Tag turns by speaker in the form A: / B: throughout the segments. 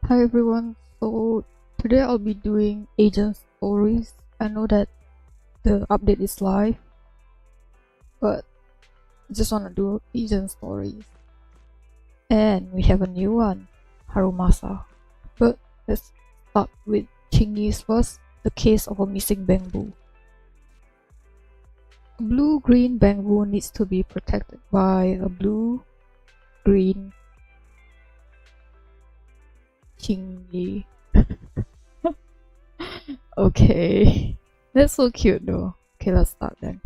A: Hi everyone, so today I'll be doing agent stories. I know that the update is live, but I just want to do agent stories. And we have a new one, Harumasa. But let's start with Chingy's first, the case of a missing Bangboo. A blue-green Bangboo needs to be protected by a blue-green Chingy. Okay, that's so cute though. Okay, let's start then.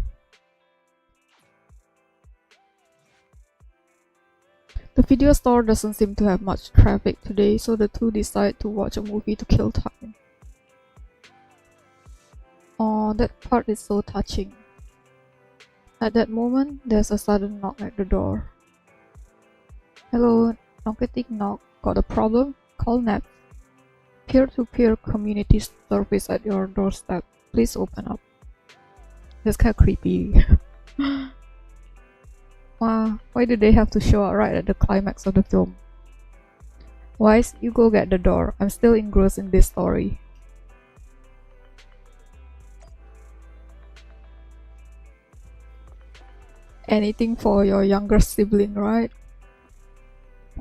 A: The video store doesn't seem to have much traffic today, so the two decide to watch a movie to kill time. Oh, that part is so touching. At that moment, there's a sudden knock at the door. Hello, knock-a-tick knock. Got a problem? Call NAP. Peer-to-peer community service at your doorstep. Please open up. That's kind of creepy. Wow, why do they have to show up right at the climax of the film? Wise, you go get the door. I'm still engrossed in this story. Anything for your younger sibling, right?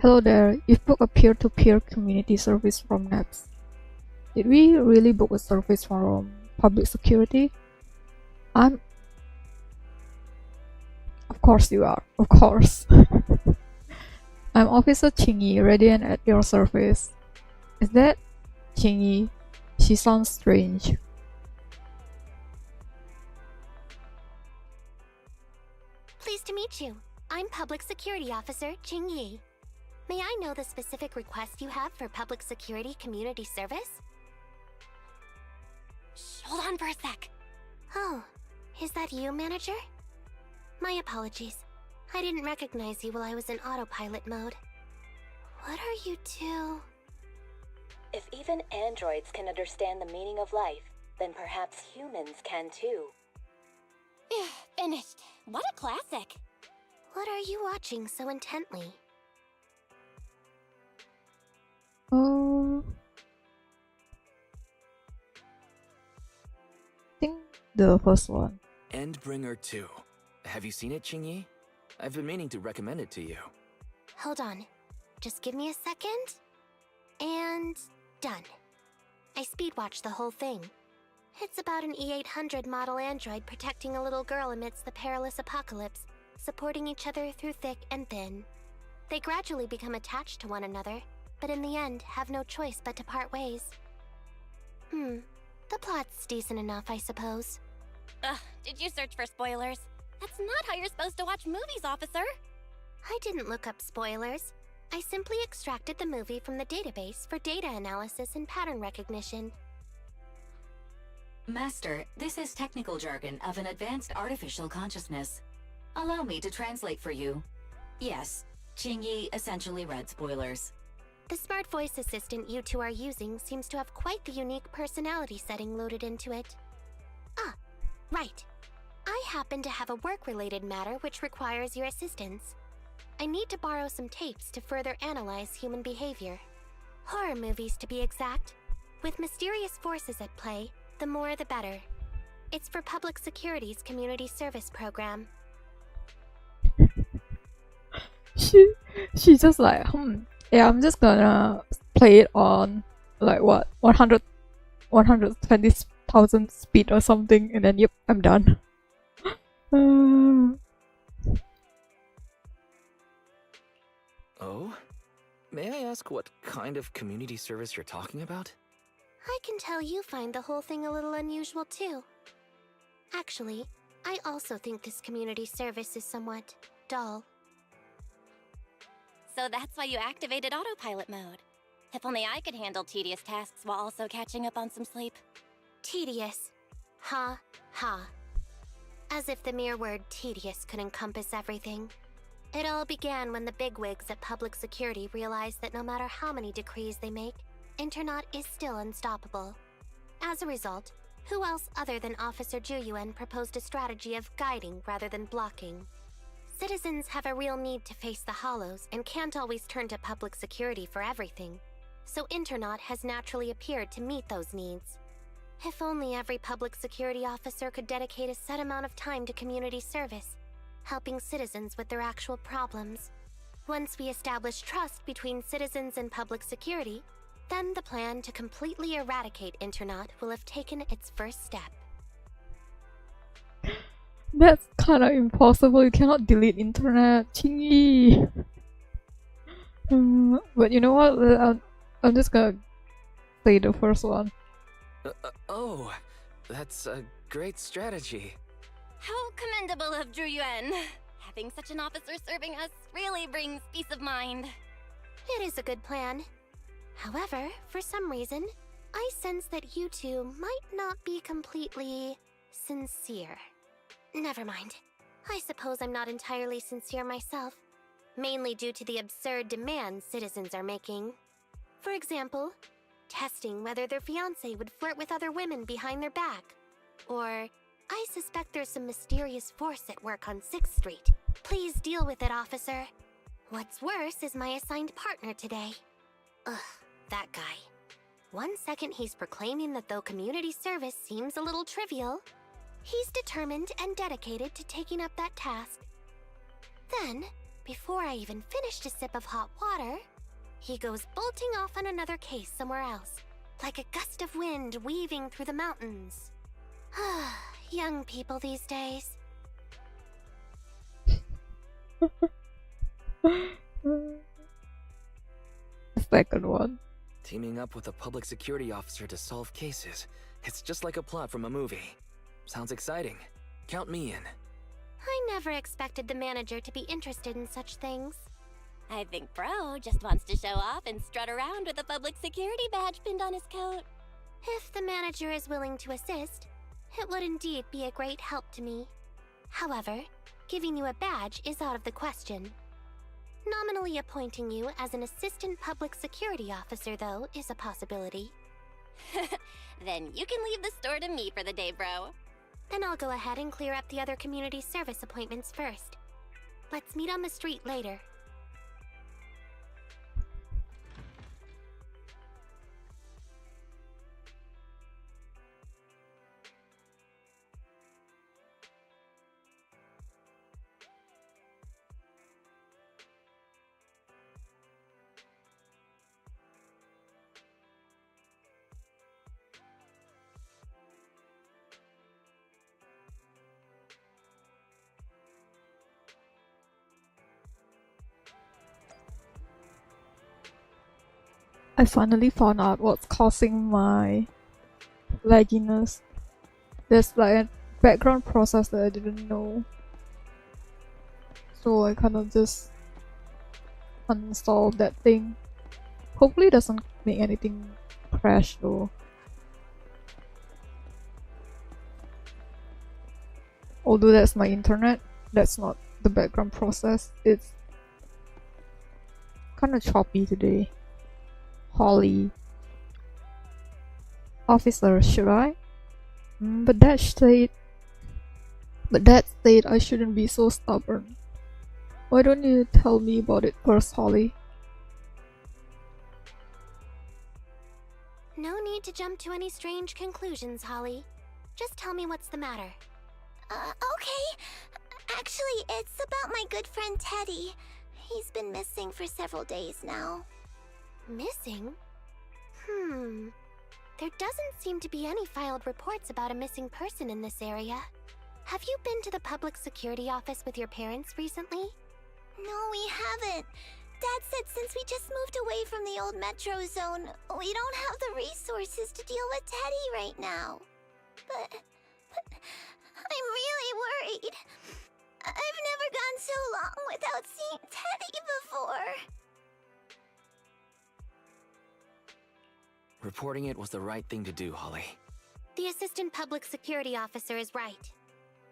A: Hello there, you've booked a peer-to-peer community service from NAPS. Did we really book a service from public security? Of course you are, of course. I'm Officer Chingy, ready and at your service. Is that Chingy? She sounds strange.
B: Pleased to meet you. I'm Public Security Officer Ching Yi. May I know the specific request you have for Public Security Community Service? Shh, hold on for a sec. Oh, is that you, Manager? My apologies. I didn't recognize you while I was in autopilot mode. What are you two?
C: If even androids can understand the meaning of life, then perhaps humans can too.
B: Finished. What a classic. What are you watching so intently?
A: Oh, I think the first one.
D: Endbringer 2. Have you seen it, Chingyi? I've been meaning to recommend it to you.
B: Hold on. Just give me a second. And done. I speedwatched the whole thing. It's about an E800 model android protecting a little girl amidst the perilous apocalypse, supporting each other through thick and thin. They gradually become attached to one another, but in the end have no choice but to part ways. The plot's decent enough, I suppose.
E: Did you search for spoilers? That's not how you're supposed to watch movies, officer!
B: I didn't look up spoilers. I simply extracted the movie from the database for data analysis and pattern recognition.
F: Master, this is technical jargon of an advanced artificial consciousness. Allow me to translate for you. Yes, Chingyi essentially read spoilers.
B: The smart voice assistant you two are using seems to have quite the unique personality setting loaded into it. Ah, right. I happen to have a work-related matter which requires your assistance. I need to borrow some tapes to further analyze human behavior. Horror movies, to be exact. With mysterious forces at play, the more the better. It's for Public Security's Community Service Program.
A: She just like, yeah, I'm just gonna play it on like what, 120,000 speed or something, and then yep, I'm done.
D: Oh? May I ask what kind of community service you're talking about?
B: I can tell you find the whole thing a little unusual too. Actually, I also think this community service is somewhat dull.
E: So that's why you activated autopilot mode. If only I could handle tedious tasks while also catching up on some sleep.
B: Tedious. Ha, ha. As if the mere word tedious could encompass everything. It all began when the bigwigs at Public Security realized that no matter how many decrees they make, Internet is still unstoppable. As a result, who else other than Officer Juyuan proposed a strategy of guiding rather than blocking? Citizens have a real need to face the hollows and can't always turn to Public Security for everything. so Internaut has naturally appeared to meet those needs. If only every public security officer could dedicate a set amount of time to community service, helping citizens with their actual problems. Once we establish trust between citizens and public security, then the plan to completely eradicate Internaut will have taken its first step.
A: That's kind of impossible. You cannot delete internet. Chingy. But you know what? I'm just gonna say the first one.
D: Oh, that's a great strategy.
E: How commendable of Zhu Yuan. Having such an officer serving us really brings peace of mind.
B: It is a good plan. However, for some reason, I sense that you two might not be completely sincere. Never mind. I suppose I'm not entirely sincere myself, mainly due to the absurd demands citizens are making. For example, testing whether their fiancé would flirt with other women behind their back. Or, I suspect there's some mysterious force at work on 6th Street. Please deal with it, officer. What's worse is my assigned partner today. Ugh, that guy. One second he's proclaiming that though community service seems a little trivial, he's determined and dedicated to taking up that task. Then, before I even finished a sip of hot water, he goes bolting off on another case somewhere else, like a gust of wind weaving through the mountains. Young people these days.
A: Second one.
D: Teaming up with a public security officer to solve cases. It's just like a plot from a movie. Sounds exciting. Count me in.
B: I never expected the manager to be interested in such things.
E: I think Bro just wants to show off and strut around with a public security badge pinned on his coat.
B: If the manager is willing to assist, it would indeed be a great help to me. However, giving you a badge is out of the question. Nominally appointing you as an assistant public security officer, though, is a possibility.
E: Then you can leave the store to me for the day, Bro.
B: Then I'll go ahead and clear up the other community service appointments first. Let's meet on the street later.
A: I finally found out what's causing my lagginess. There's like a background process that I didn't know. So I kind of just uninstalled that thing. Hopefully it doesn't make anything crash though. Although that's my internet, that's not the background process. It's kind of choppy today. Holly. Officer, should I? But that state I shouldn't be so stubborn. Why don't you tell me about it first, Holly?
B: No need to jump to any strange conclusions, Holly. Just tell me what's the matter.
G: Okay. Actually, it's about my good friend Teddy. He's been missing for several days now.
B: Missing? There doesn't seem to be any filed reports about a missing person in this area. Have you been to the public security office with your parents recently?
G: No, we haven't. Dad said since we just moved away from the old metro zone, we don't have the resources to deal with Teddy right now. But I'm really worried. I've never gone so long without seeing Teddy before.
D: Reporting it was the right thing to do, Holly.
B: The assistant public security officer is right.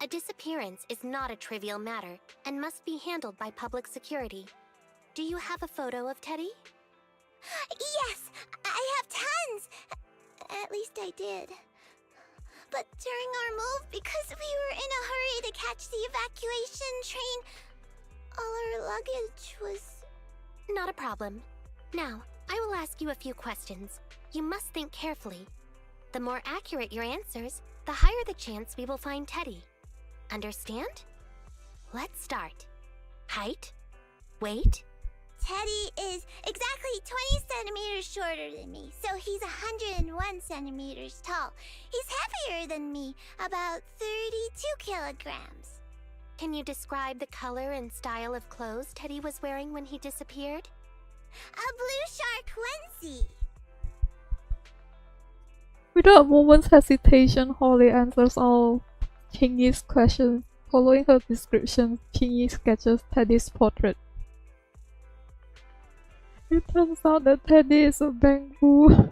B: A disappearance is not a trivial matter and must be handled by public security. Do you have a photo of Teddy?
G: Yes, I have tons. At least I did. But during our move, because we were in a hurry to catch the evacuation train, all our luggage was...
B: Not a problem. Now, I will ask you a few questions. You must think carefully. The more accurate your answers, the higher the chance we will find Teddy. Understand? Let's start. Height? Weight?
G: Teddy is exactly 20 centimeters shorter than me, so he's 101 centimeters tall. He's heavier than me, about 32 kilograms.
B: Can you describe the color and style of clothes Teddy was wearing when he disappeared?
G: A blue shark onesie.
A: Without a moment's hesitation, Holly answers all Chingy's questions. Following her description, Chingy sketches Teddy's portrait. It turns out that Teddy is a Bangboo.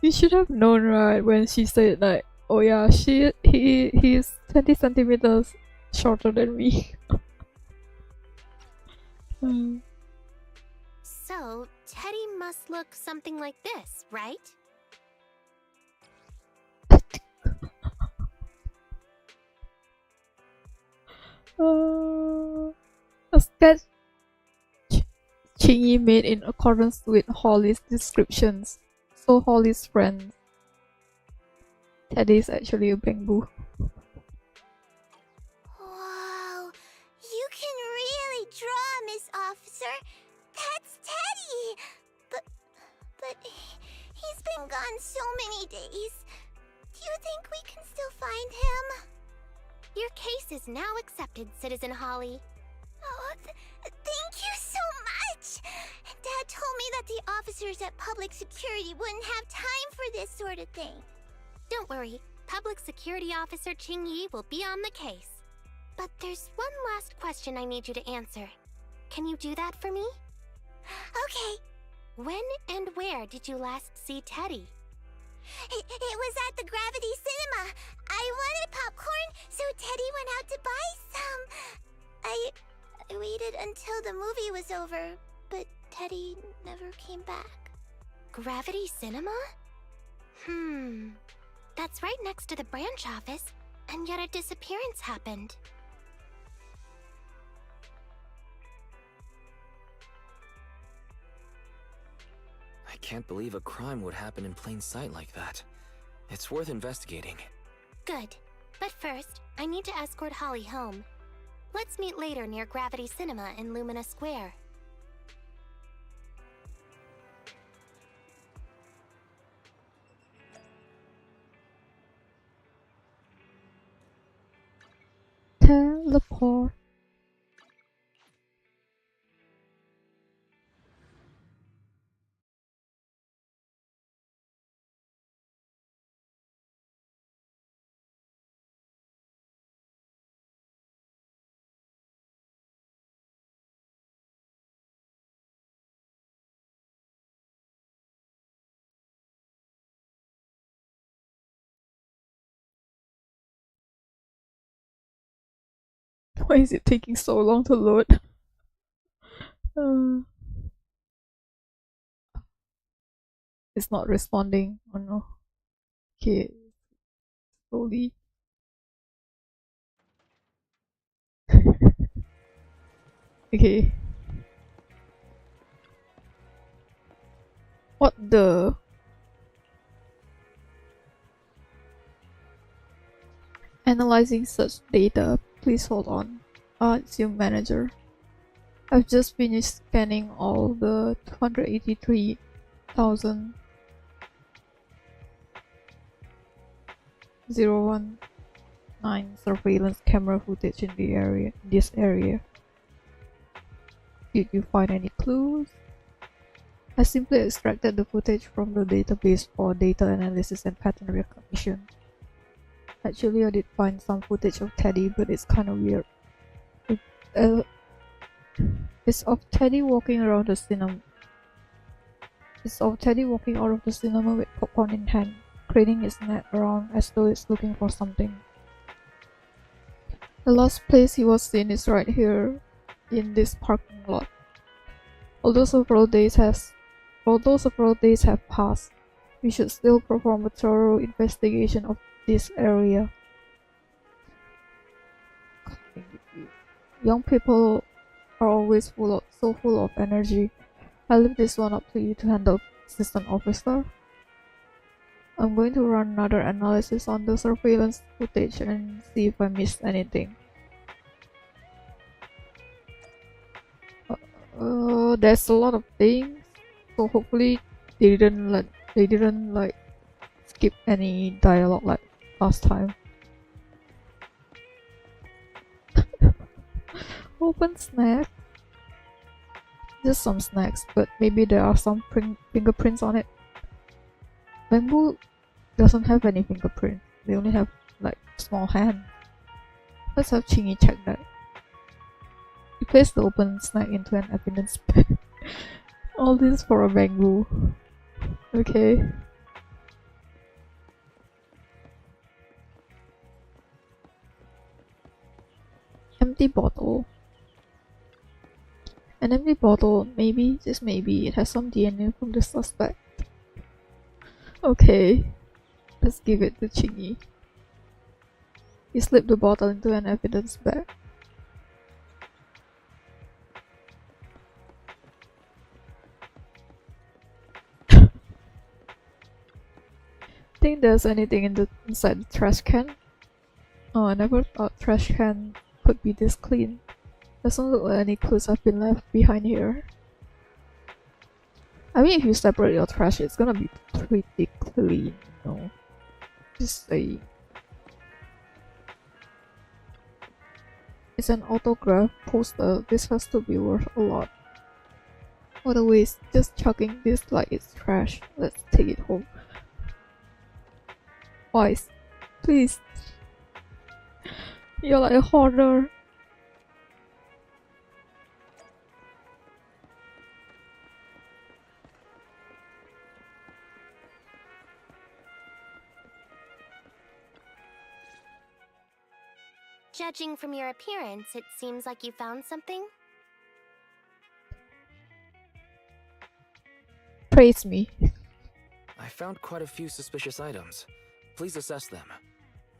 A: You should have known, right, when she said like, oh yeah, he's 20 centimeters shorter than me.
B: So, Teddy must look something like this, right?
A: A sketch Chingy made in accordance with Holly's descriptions. So Holly's friend Teddy is actually a Bangboo.
G: Whoa, you can really draw, Miss Officer. That's Teddy. But he's been gone so many days. Do you think we can still find him?
B: Your case is now accepted, Citizen Holly.
G: Oh, thank you so much! Dad told me that the officers at Public Security wouldn't have time for this sort of thing.
B: Don't worry, Public Security Officer Ching Yi will be on the case. But there's one last question I need you to answer. Can you do that for me?
G: Okay.
B: When and where did you last see Teddy?
G: It was at the Gravity Cinema. I wanted popcorn, so Teddy went out to buy some. I waited until the movie was over, but Teddy never came back.
B: Gravity Cinema? That's right next to the branch office, and yet a disappearance happened.
D: I can't believe a crime would happen in plain sight like that. It's worth investigating.
B: Good. But first, I need to escort Holly home. Let's meet later near Gravity Cinema in Lumina Square.
A: Teleport. Why is it taking so long to load? It's not responding. Oh no. Okay. Slowly. Okay. What the? Analyzing such data. Please hold on. It's your manager. I've just finished scanning all the 283,019 surveillance camera footage in this area. Did you find any clues? I simply extracted the footage from the database for data analysis and pattern recognition. Actually, I did find some footage of Teddy, but it's kind of weird. It's of Teddy walking around the cinema. It's of Teddy walking out of the cinema with popcorn in hand, craning its neck around as though it's looking for something. The last place he was seen is right here, in this parking lot. Although several days have passed, we should still perform a thorough investigation of this area. Young people are always so full of energy. I leave this one up to you to handle, assistant officer. I'm going to run another analysis on the surveillance footage and see if I missed anything. There's a lot of things, so hopefully they didn't like skip any dialogue like last time. Open snack. Just some snacks, but maybe there are some fingerprints on it. Bangboo doesn't have any fingerprints. They only have like small hand. Let's have Chingy check that. He placed the open snack into an evidence bag. All this for a Bangboo. Okay. Empty bottle. An empty bottle, maybe, just maybe, it has some DNA from the suspect. Okay, let's give it to Chingy. He slipped the bottle into an evidence bag. Think there's anything inside the trash can? Oh, I never thought trash can could be this clean. Doesn't look like any clues have been left behind here. I mean, if you separate your trash, it's gonna be pretty clean, you know. Just saying. It's an autograph poster. This has to be worth a lot. What a waste, just chucking this like it's trash. Let's take it home. Wise, please. You're like a hoarder.
B: Judging from your appearance, it seems like you found something.
A: Praise me.
D: I found quite a few suspicious items. Please assess them.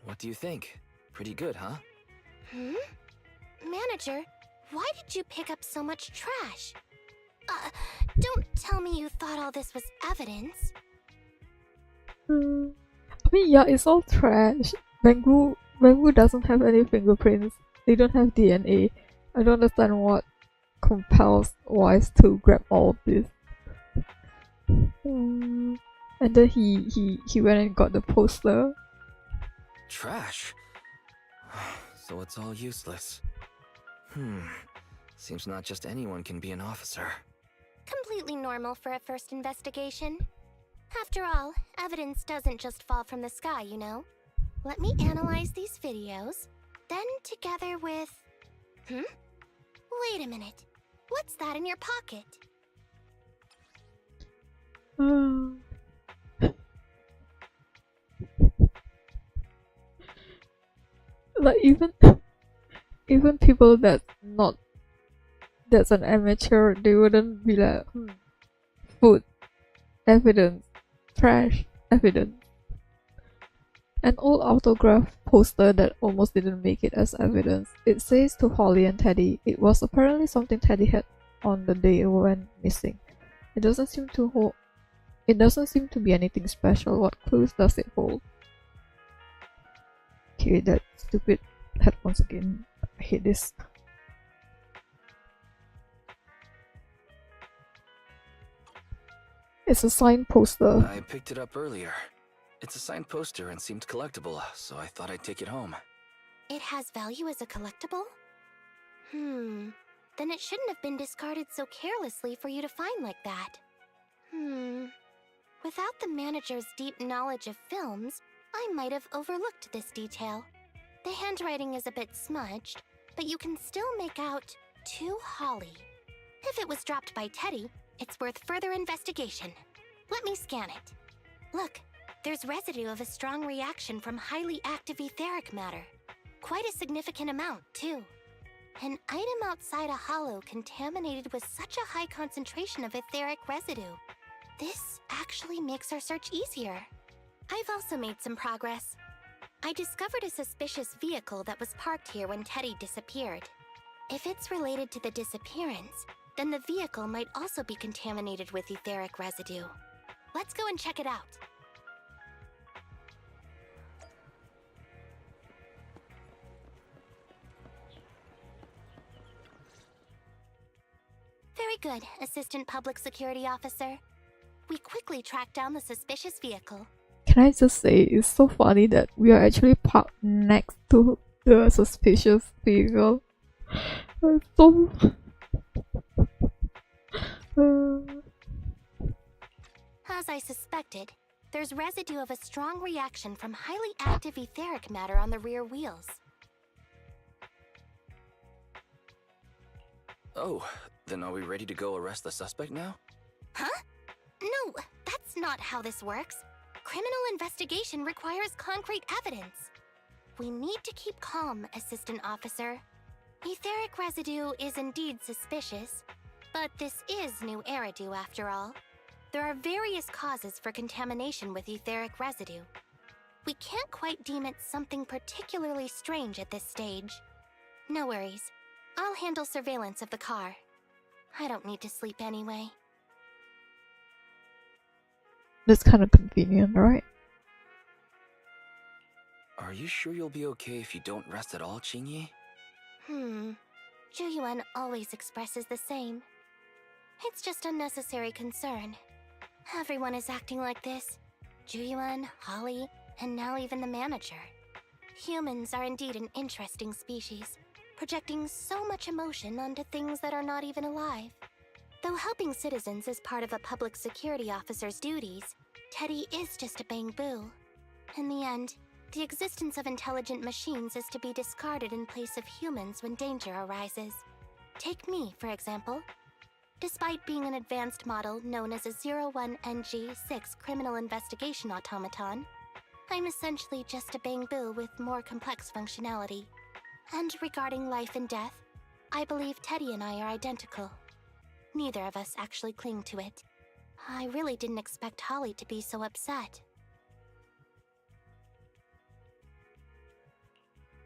D: What do you think? Pretty good, huh?
B: Manager, why did you pick up so much trash? Don't tell me you thought all this was evidence.
A: I mean, yeah, it's all trash. Bangboo doesn't have any fingerprints. They don't have DNA. I don't understand what compels Wise to grab all of this. And then he went and got the poster.
D: Trash? So it's all useless. Seems not just anyone can be an officer.
B: Completely normal for a first investigation. After all, evidence doesn't just fall from the sky, you know. Let me analyze these videos, then together with... Wait a minute. What's that in your pocket?
A: Like even people that's an amateur, they wouldn't be like, food, evidence, trash, evidence. An old autograph poster that almost didn't make it as evidence. It says to Holly and Teddy. It was apparently something Teddy had on the day it went missing. It doesn't seem to be anything special. What clues does it hold? Okay, that stupid headphones again. I hate this. It's a signed poster.
D: I picked it up earlier. It's a signed poster and seemed collectible, so I thought I'd take it home.
B: It has value as a collectible? Then it shouldn't have been discarded so carelessly for you to find like that. Without the manager's deep knowledge of films, I might have overlooked this detail. The handwriting is a bit smudged, but you can still make out "To Holly." If it was dropped by Teddy, it's worth further investigation. Let me scan it. Look, there's residue of a strong reaction from highly active etheric matter. Quite a significant amount, too. An item outside a hollow contaminated with such a high concentration of etheric residue. This actually makes our search easier. I've also made some progress. I discovered a suspicious vehicle that was parked here when Teddy disappeared. If it's related to the disappearance, then the vehicle might also be contaminated with etheric residue. Let's go and check it out. Very good, Assistant Public Security Officer. We quickly tracked down the suspicious vehicle.
A: Can I just say, it's so funny that we are actually parked next to the suspicious vehicle. It's so...
B: As I suspected, there's residue of a strong reaction from highly active etheric matter on the rear wheels.
D: Oh, then are we ready to go arrest the suspect now?
B: Huh? No, that's not how this works. Criminal investigation requires concrete evidence. We need to keep calm, Assistant Officer. Etheric residue is indeed suspicious, but this is new Eridu after all. There are various causes for contamination with etheric residue. We can't quite deem it something particularly strange at this stage. No worries. I'll handle surveillance of the car. I don't need to sleep anyway.
A: That's kind of convenient, right?
D: Are you sure you'll be okay if you don't rest at all, Qingyi?
B: Zhu always expresses the same. It's just unnecessary concern. Everyone is acting like this. Zhu, Holly, and now even the manager. Humans are indeed an interesting species, projecting so much emotion onto things that are not even alive. Though helping citizens is part of a public security officer's duties, Teddy is just a Bangboo. In the end, the existence of intelligent machines is to be discarded in place of humans when danger arises. Take me, for example. Despite being an advanced model known as a 01NG6 criminal investigation automaton, I'm essentially just a Bangboo with more complex functionality. And regarding life and death, I believe Teddy and I are identical. Neither of us actually cling to it. I really didn't expect Holly to be so upset.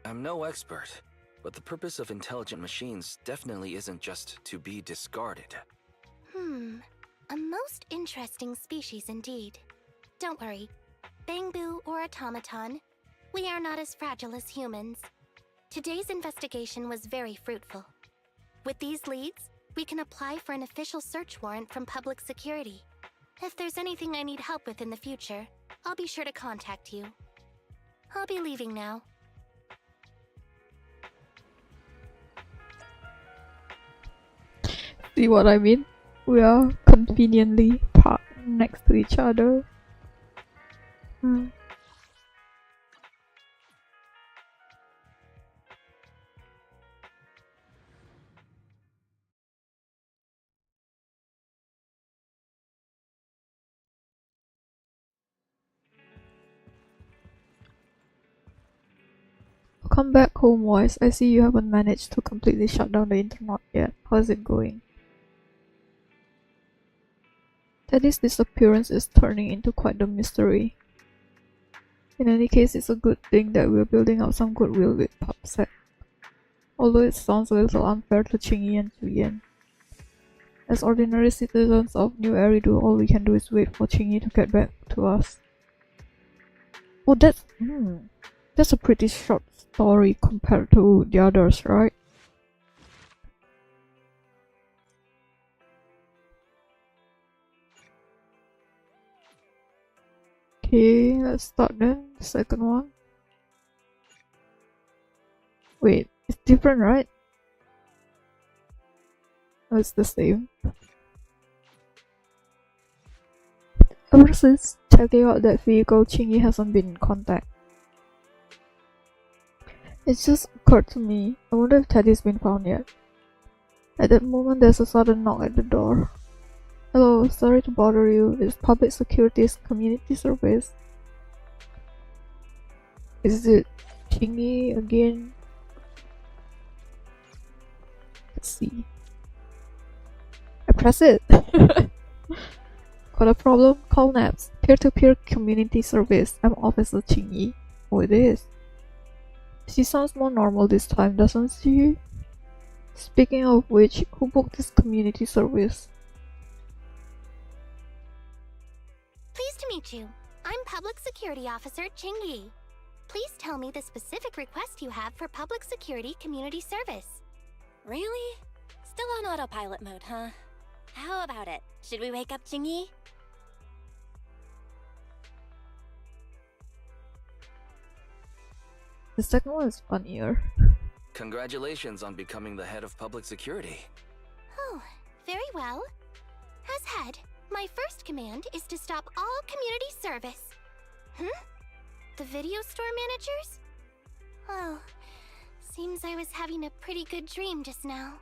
D: I'm no expert, but the purpose of intelligent machines definitely isn't just to be discarded.
B: A most interesting species indeed. Don't worry, Bangboo or automaton, we are not as fragile as humans. Today's investigation was very fruitful. With these leads, we can apply for an official search warrant from public security. If there's anything I need help with in the future, I'll be sure to contact you. I'll be leaving now.
A: See what I mean? We are conveniently parked next to each other. Come back home, boys. I see you haven't managed to completely shut down the internet yet. How's it going? Teddy's disappearance is turning into quite the mystery. In any case, it's a good thing that we're building up some goodwill with PubSec. Although it sounds a little unfair to Qingyi and Julian. As ordinary citizens of New Eridu, all we can do is wait for Qingyi to get back to us. Oh, that's a pretty short story compared to the others, right? Okay, let's start then. The second one. Wait, it's different, right? No, it's the same. Ever since checking out that vehicle, Qingyi hasn't been in contact. It just occurred to me, I wonder if Teddy's been found yet. At that moment, there's a sudden knock at the door. Hello, sorry to bother you. It's Public Security's community service. Is it Qingyi again? Let's see. I press it. Got a problem? Call NAPS. Peer-to-peer community service. I'm Officer Qingyi. Oh, it is. She sounds more normal this time, doesn't she? Speaking of which, who booked this community service?
B: Pleased to meet you. I'm Public Security Officer Chingy. Please tell me the specific request you have for Public Security Community Service.
E: Really? Still on autopilot mode, huh? How about it? Should we wake up Chingy?
A: The second one is funnier.
D: Congratulations on becoming the head of public security.
B: Oh, very well. As head, my first command is to stop all community service. The video store managers? Oh, seems I was having a pretty good dream just now.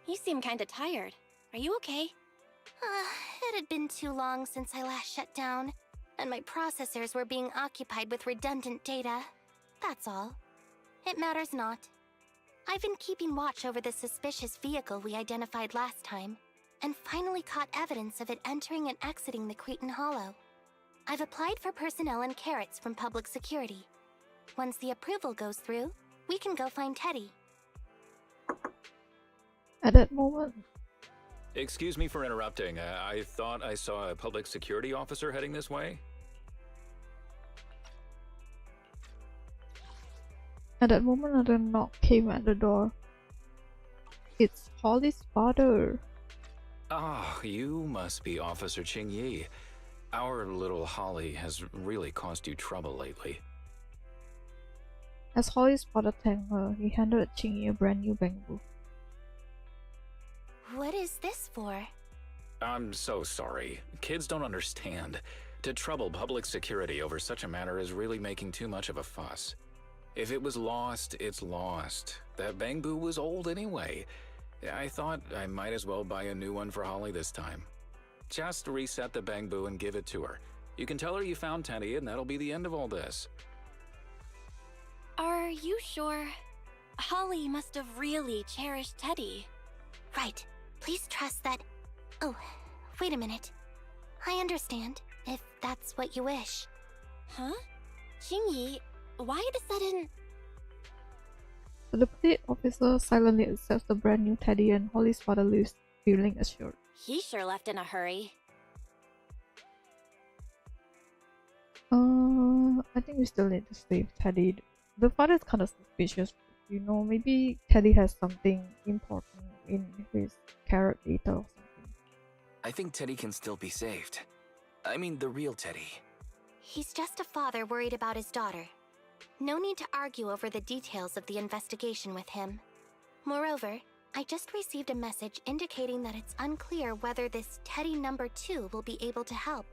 E: You seem kinda tired. Are you okay?
B: It had been too long since I last shut down, and my processors were being occupied with redundant data. That's all. It matters not. I've been keeping watch over the suspicious vehicle we identified last time, and finally caught evidence of it entering and exiting the Cretan Hollow. I've applied for personnel and carrots from public security. Once the approval goes through, we can go find Teddy.
A: At that moment,
H: Excuse me for interrupting. I thought I saw a public security officer heading this way.
A: another knock came at the door. It's Holly's father.
H: Ah, you must be Officer Ching Yi. Our little Holly has really caused you trouble lately.
A: As Holly's father thanked her, he handed Chingy a brand new Bangboo.
B: What is this for?
H: I'm so sorry. Kids don't understand. To trouble public security over such a matter is really making too much of a fuss. If it was lost, it's lost. That Bangboo was old anyway. I thought I might as well buy a new one for Holly this time. Just reset the Bangboo and give it to her. You can tell her you found Teddy and that'll be the end of all this.
E: Are you sure? Holly must have really cherished Teddy.
B: Right. Please trust that... Oh, wait a minute. I understand, if that's what you wish.
E: Huh? Chingy, why the sudden...
A: The deputy officer silently accepts the brand new Teddy and Holly's father leaves, feeling assured.
E: He sure left in a hurry.
A: I think we still need to save Teddy. The father is kind of suspicious. You know, maybe Teddy has something important in his carrot data or something.
D: I think Teddy can still be saved. I mean, the real Teddy.
B: He's just a father worried about his daughter. No need to argue over the details of the investigation with him. Moreover, I just received a message indicating that it's unclear whether this Teddy number 2 will be able to help.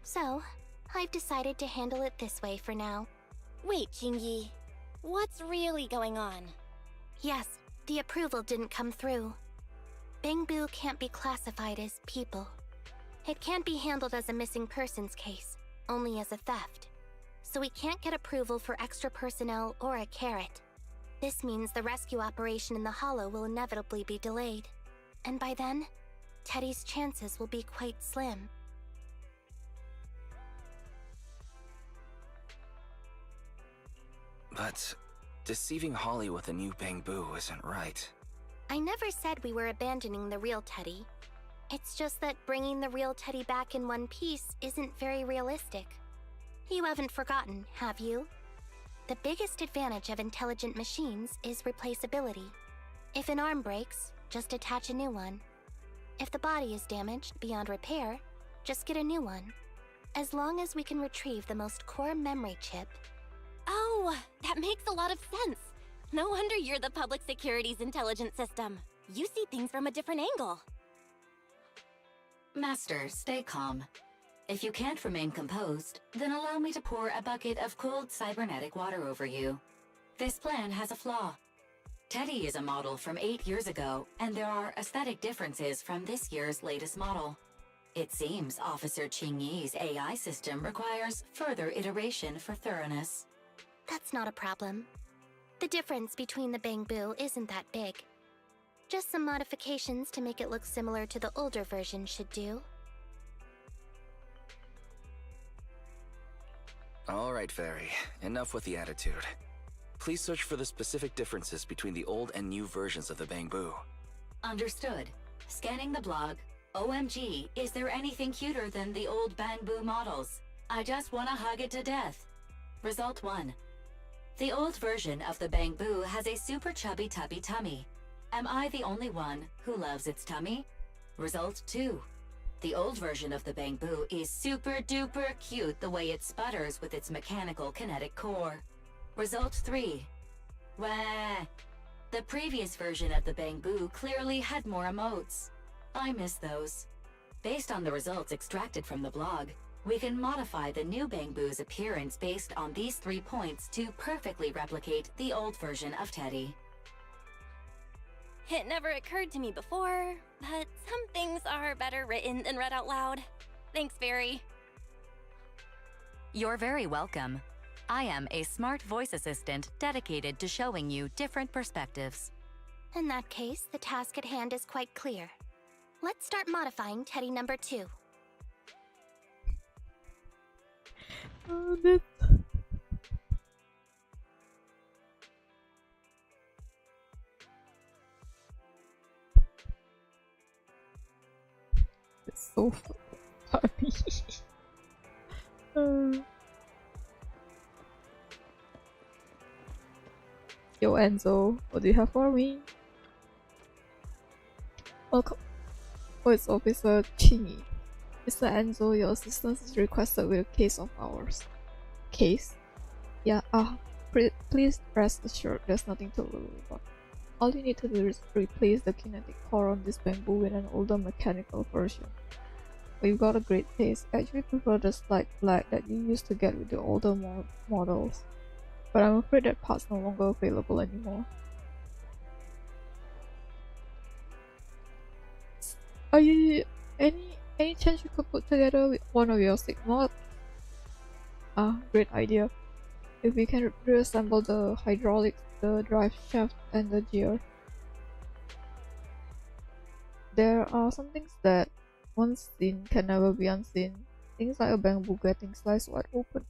B: So, I've decided to handle it this way for now.
E: Wait, Chingy. What's really going on?
B: Yes, the approval didn't come through. Bangboo can't be classified as people. It can't be handled as a missing persons case, only as a theft. So we can't get approval for extra personnel or a carrot. This means the rescue operation in the Hollow will inevitably be delayed. And by then, Teddy's chances will be quite slim.
D: But deceiving Holly with a new Bangboo isn't right.
B: I never said we were abandoning the real Teddy. It's just that bringing the real Teddy back in one piece isn't very realistic. You haven't forgotten, have you? The biggest advantage of intelligent machines is replaceability. If an arm breaks, just attach a new one. If the body is damaged beyond repair, just get a new one. As long as we can retrieve the most core memory chip.
E: Oh, that makes a lot of sense. No wonder you're the public security's intelligent system. You see things from a different angle.
F: Master, stay calm. If you can't remain composed, then allow me to pour a bucket of cold cybernetic water over you. This plan has a flaw. Teddy is a model from 8 years ago, and there are aesthetic differences from this year's latest model. It seems Officer Ching Yi's AI system requires further iteration for thoroughness.
B: That's not a problem. The difference between the Bangboo isn't that big. Just some modifications to make it look similar to the older version should do.
D: All right, Fairy. Enough with the attitude. please search for the specific differences between the old and new versions of the Bangboo.
F: Understood. Scanning the blog. OMG, is there anything cuter than the old Bangboo models? I just wanna hug it to death. Result 1. The old version of the Bangboo has a super chubby tubby tummy. Am I the only one who loves its tummy? Result 2. The old version of the Bangboo is super duper cute the way it sputters with its mechanical kinetic core. Result 3. Wah! The previous version of the Bangboo clearly had more emotes. I miss those. Based on the results extracted from the blog, we can modify the new Bangboo's appearance based on these 3 points to perfectly replicate the old version of Teddy.
E: It never occurred to me before, but some things are better written than read out loud. Thanks, Barry.
F: You're very welcome. I am a smart voice assistant dedicated to showing you different perspectives.
B: In that case, the task at hand is quite clear. Let's start modifying Teddy number 2.
A: Oh, that's... It's so funny. Yo, Enzo, what do you have for me? Welcome. Oh, it's Officer Chingy. Mr. Enzo, your assistance is requested with a case of ours. Case? Yeah, please rest assured there's nothing to worry about. All you need to do is replace the kinetic core on this Bangboo with an older mechanical version. But you've got a great taste. I actually prefer the slight black that you used to get with the older models. But I'm afraid that part's no longer available anymore. Are you any chance you could put together with one of your sick mods? Great idea. If we can reassemble the hydraulics, the drive shaft, and the gear. There are some things that once seen can never be unseen. Things like a Bangboo getting sliced wide open.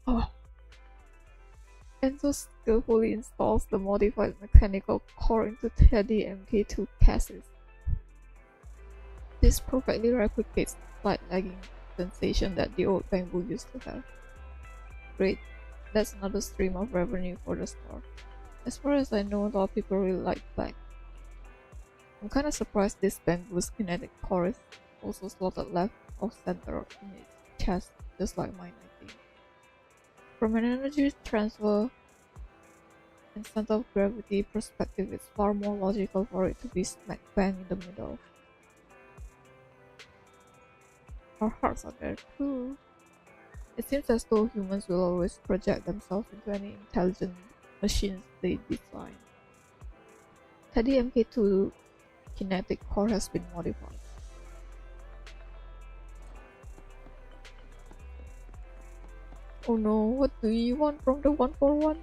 A: Enzo skillfully installs the modified mechanical core into Teddy MK2 chassis. This perfectly replicates the flight lagging sensation that the old Bangboo used to have. Great, that's another stream of revenue for the store. As far as I know, a lot of people really like black. I'm kinda surprised this Bangboo's kinetic core is also slotted left of center in its chest, just like mine, I think. From an energy transfer and center of gravity perspective, it's far more logical for it to be smack bang in the middle. Our hearts are there too. It seems as though humans will always project themselves into any intelligent machines they design. Teddy MK2 kinetic core has been modified. Oh no, what do you want from the 141?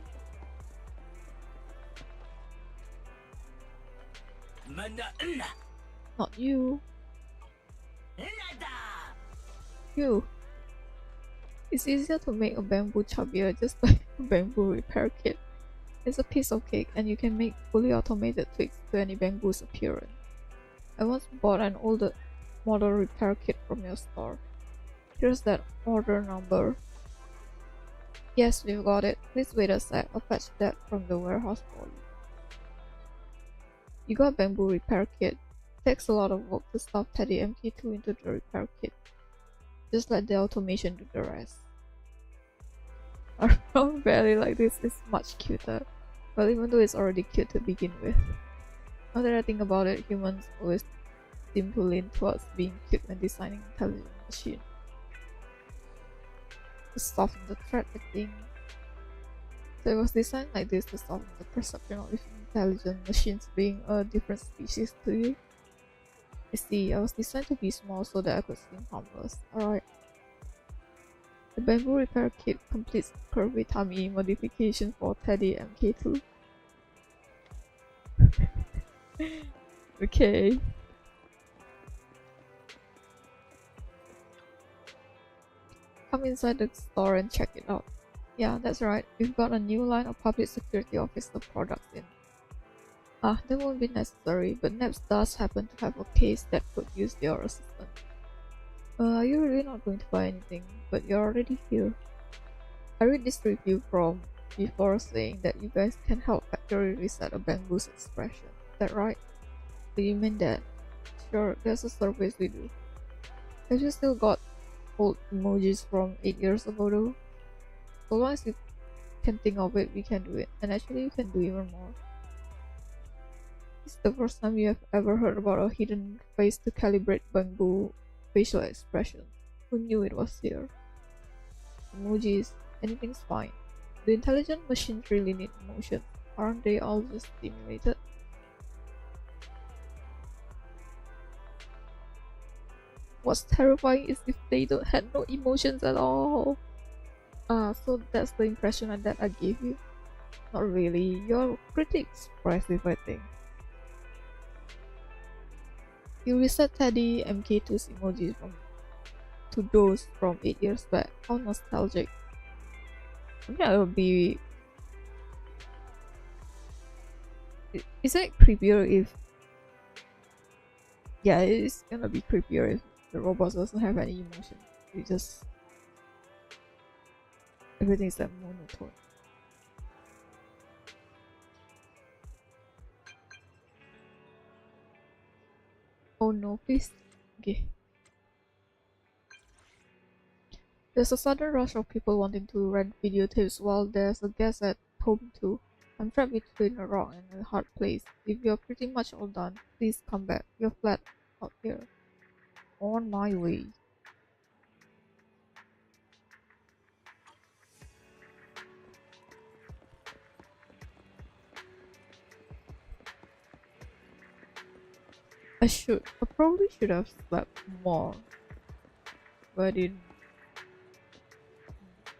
A: Not you. You. It's easier to make a Bangboo chubbier just like a Bangboo repair kit. It's a piece of cake and you can make fully automated tweaks to any Bangboo's appearance. I once bought an older model repair kit from your store. Here's that order number. Yes, we've got it. Please wait a sec, I'll fetch that from the warehouse for you. You got Bangboo repair kit. It takes a lot of work to stuff Teddy MK2 into the repair kit. Just let the automation do the rest. Our brown belly like this is much cuter. Well, even though it's already cute to begin with. Now that I think about it, humans always seem to lean towards being cute when designing intelligent machine. To soften the threat, I think. So it was designed like this to soften the perception of intelligent machines being a different species to you. I see, I was designed to be small so that I could seem harmless. Alright. The Bangboo repair kit completes curvy tummy modification for Teddy MK2. Okay. Come inside the store and check it out. Yeah, that's right. We've got a new line of public security officer products in. That won't be necessary, but NEPS does happen to have a case that could use your assistance. You're really not going to buy anything, but you're already here. I read this review from before saying that you guys can help factory reset a Bangboo's expression. Is that right? Do you mean that? Sure, there's a service we do. Have you still got old emojis from 8 years ago though? So long as you can think of it, we can do it. And actually, you can do even more. It's the first time you have ever heard about a hidden face to calibrate Bangboo facial expression. Who knew it was here? Emojis, anything's fine. The intelligent machines really need emotion. Aren't they all just stimulated? What's terrifying is if they had no emotions at all. So that's the impression that I gave you? Not really, you're pretty expressive, I think. You reset Teddy MK2's emojis to those from 8 years back. How nostalgic. I think it would be... Isn't it creepier if... Yeah, it's gonna be creepier if the robot doesn't have any emotion. It just... Everything's like monotone. Oh no, please. Okay. There's a sudden rush of people wanting to rent videotapes while there's a guest at home too. I'm trapped between a rock and a hard place. If you're pretty much all done, please come back. You're flat out here. On my way. I probably should have slept more. But I didn't.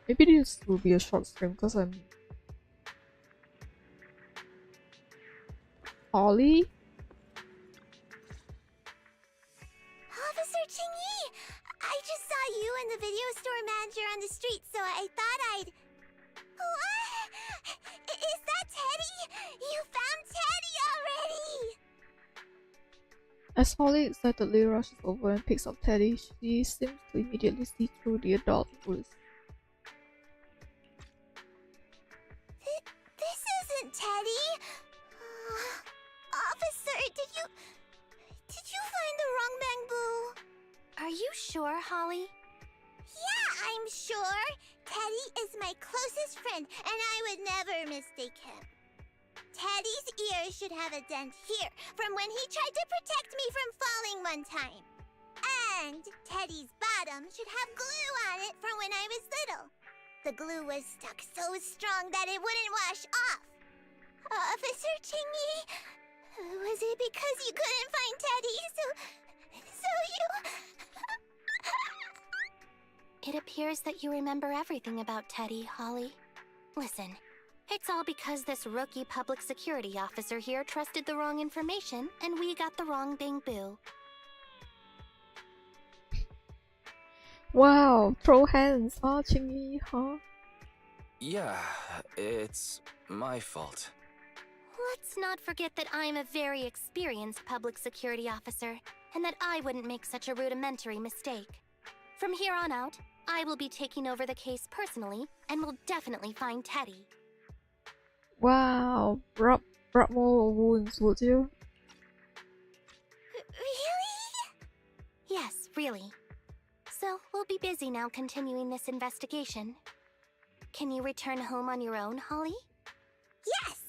A: Maybe this will be a short stream because I'm... Holly?
G: Officer Chingy! I just saw you and the video store manager on the street, so I thought I'd... What? Is that Teddy? You found Teddy already!
A: As Holly excitedly rushes over and picks up Teddy, she seems to immediately see through the adult voice.
G: This isn't Teddy! Officer, did you find the wrong Bangboo?
B: Are you sure, Holly?
G: Yeah, I'm sure. Teddy is my closest friend, and I would never mistake him. Teddy's ear should have a dent here from when he tried to protect me from falling one time. And Teddy's bottom should have glue on it from when I was little. The glue was stuck so strong that it wouldn't wash off. Officer Chingy, was it because you couldn't find Teddy, so you...
B: It appears that you remember everything about Teddy, Holly. Listen, it's all because this rookie public security officer here trusted the wrong information, and we got the wrong Bangboo.
A: Wow, throw hands, huh, Chingy, huh?
D: Yeah, it's my fault.
B: Let's not forget that I'm a very experienced public security officer, and that I wouldn't make such a rudimentary mistake. From here on out, I will be taking over the case personally, and will definitely find Teddy.
A: Wow, rub more wounds, would you?
G: Really?
B: Yes, really. So, we'll be busy now continuing this investigation. Can you return home on your own, Holly?
G: Yes!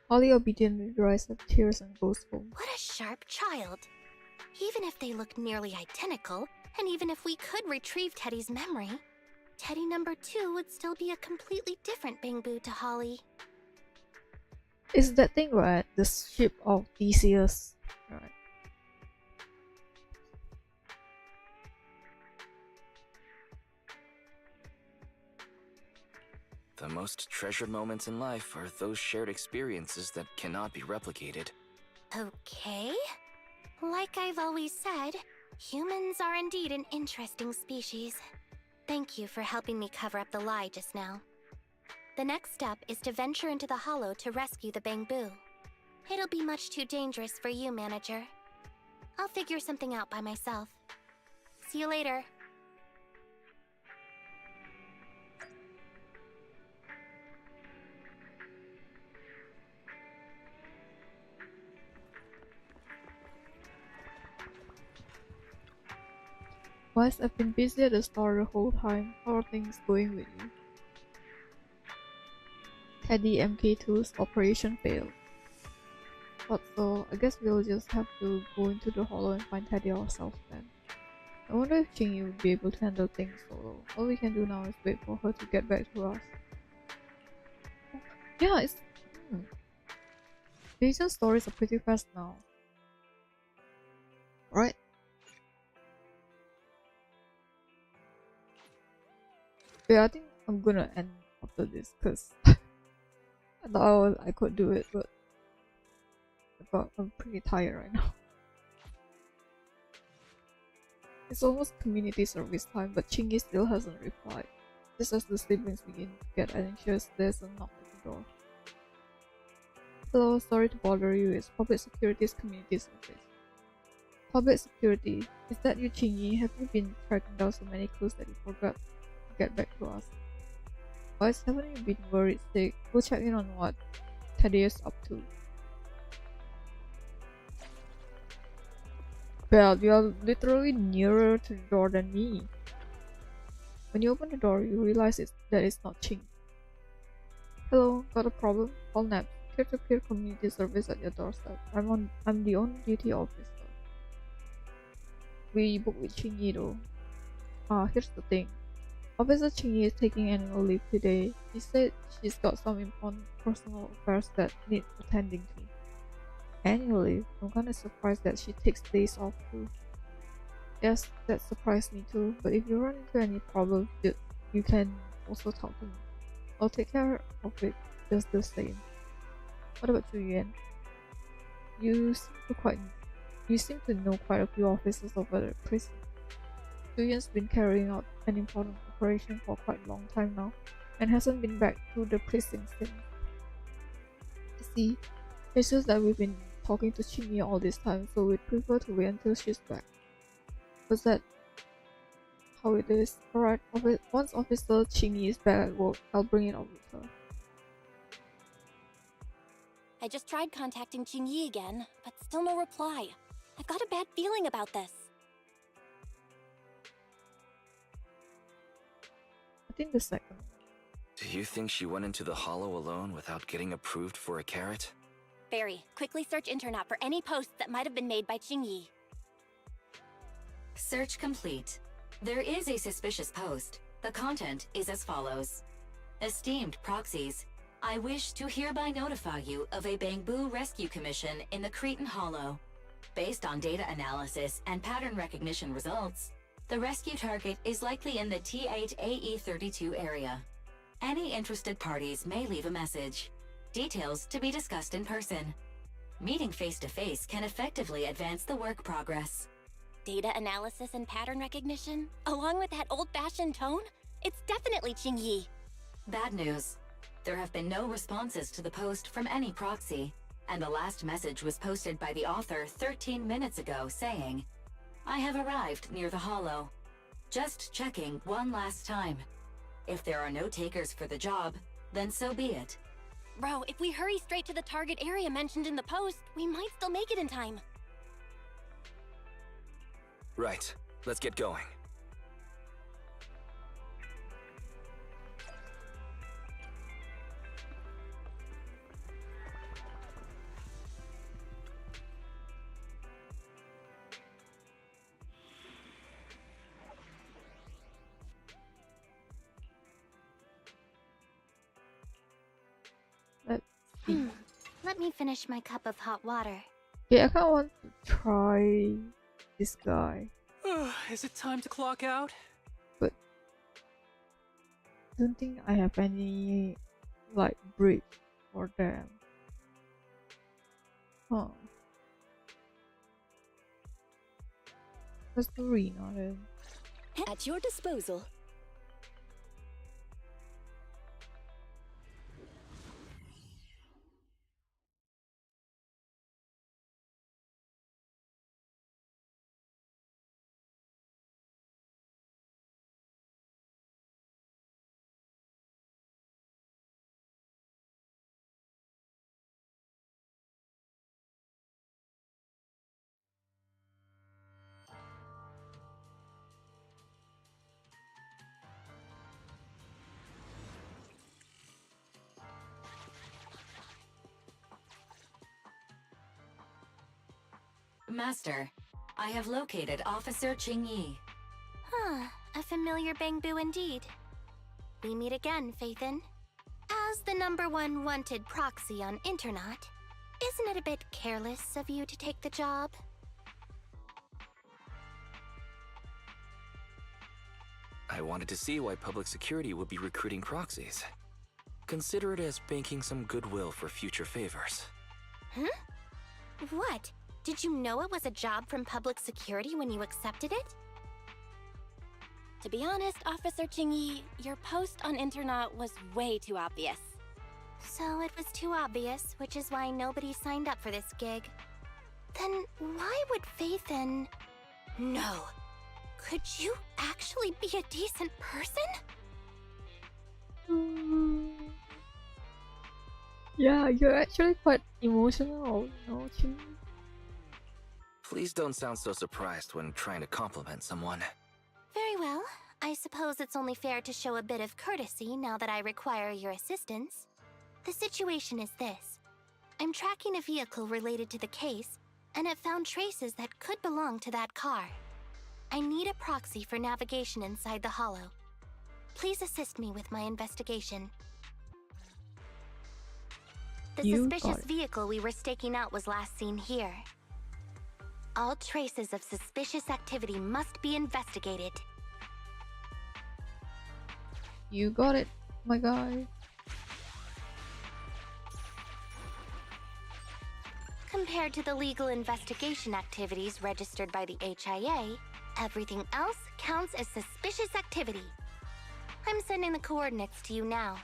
A: Holly obediently dries her tears and goes home.
B: What a sharp child. Even if they look nearly identical, and even if we could retrieve Teddy's memory, Teddy number 2 would still be a completely different Bangboo to Holly.
A: Is that thing right? The ship of Theseus. Right.
D: The most treasured moments in life are those shared experiences that cannot be replicated.
B: Okay. Like I've always said, humans are indeed an interesting species. Thank you for helping me cover up the lie just now. The next step is to venture into the hollow to rescue the Bangboo. It'll be much too dangerous for you, manager. I'll figure something out by myself. See you later.
A: Wise, I've been busy at the store the whole time. How are things going with you? Teddy MK2's operation failed. Thought so. I guess we'll just have to go into the hollow and find Teddy ourselves then. I wonder if Chingy will be able to handle things solo. All we can do now is wait for her to get back to us. Yeah, it's... The agent stories are pretty fast now. Right? Yeah, I think I'm gonna end after this because I thought I could do it, but I'm pretty tired right now. It's almost community service time, but Chingy still hasn't replied. Just as the siblings begin to get anxious, there's a knock at the door. Hello, sorry to bother you, it's Public Security's community service. Public Security, is that you, Chingy? Have you been tracking down so many clues that you forgot to get back to us? Why haven't you been worried sick? We'll check in on what Teddy is up to. Belle, you are literally nearer to the door than me. When you open the door, you realize that it's not Ching. Hello, got a problem? Call NAP. Peer-to-peer community service at your doorstep. I'm the on-duty officer. We booked with Chingy though. Here's the thing. Officer Chingy is taking annual leave today. She said she's got some important personal affairs that need attending to. Annual leave? I'm kinda surprised that she takes days off too. Yes, that surprised me too, but if you run into any problems, you can also talk to me. I'll take care of it just the same. What about you, Yuan? You seem to know quite a few officers over the prison. Yuan's been carrying out an important operation for quite a long time now, and hasn't been back to the precinct since. See, it's just that we've been talking to Chingy all this time, so we'd prefer to wait until she's back. Was that how it is? Alright, once Officer Chingy is back at work, I'll bring it up with her.
E: I just tried contacting Jingyi again, but still no reply. I've got a bad feeling about this.
A: I think the second.
D: Do you think she went into the hollow alone without getting approved for a carrot?
E: Barry, quickly search internet for any posts that might have been made by Jingyi.
F: Search complete. There is a suspicious post. The content is as follows. Esteemed proxies, I wish to hereby notify you of a Bangboo rescue commission in the Cretan Hollow. Based on data analysis and pattern recognition results, the rescue target is likely in the T8AE32 area. Any interested parties may leave a message. Details to be discussed in person. Meeting face-to-face can effectively advance the work progress.
E: Data analysis and pattern recognition? Along with that old-fashioned tone? It's definitely Jingyi.
F: Bad news. There have been no responses to the post from any proxy, and the last message was posted by the author 13 minutes ago saying, I have arrived near the hollow. Just checking one last time. If there are no takers for the job, then so be it.
E: Bro, if we hurry straight to the target area mentioned in the post, we might still make it in time.
D: Right. Let's get going.
A: Let's see.
B: Let me finish my cup of hot water.
A: Yeah, I kinda want to try this guy.
I: Is it time to clock out?
A: But I don't think I have any like bridge for them. Huh. Let's do Rena then.
J: At your disposal.
F: Master, I have located Officer Qingyi.
B: Huh, a familiar Bangboo indeed. We meet again, Faithin. As the #1 wanted proxy on Internet, isn't it a bit careless of you to take the job?
D: I wanted to see why public security would be recruiting proxies. Consider it as banking some goodwill for future favors.
B: Huh? What? Did you know it was a job from public security when you accepted it?
E: To be honest, Officer Qingyi, your post on Internet was way too obvious.
B: So it was too obvious, which is why nobody signed up for this gig. Then why would Faithin... No. Could you actually be a decent person?
A: Yeah, you're actually quite emotional, you know, Chin.
D: Please don't sound so surprised when trying to compliment someone.
B: Very well. I suppose it's only fair to show a bit of courtesy now that I require your assistance. The situation is this. I'm tracking a vehicle related to the case, and have found traces that could belong to that car. I need a proxy for navigation inside the hollow. Please assist me with my investigation. The suspicious vehicle we were staking out was last seen here. All traces of suspicious activity must be investigated.
A: You got it, my guy.
B: Compared to the legal investigation activities registered by the HIA, everything else counts as suspicious activity. I'm sending the coordinates to you now.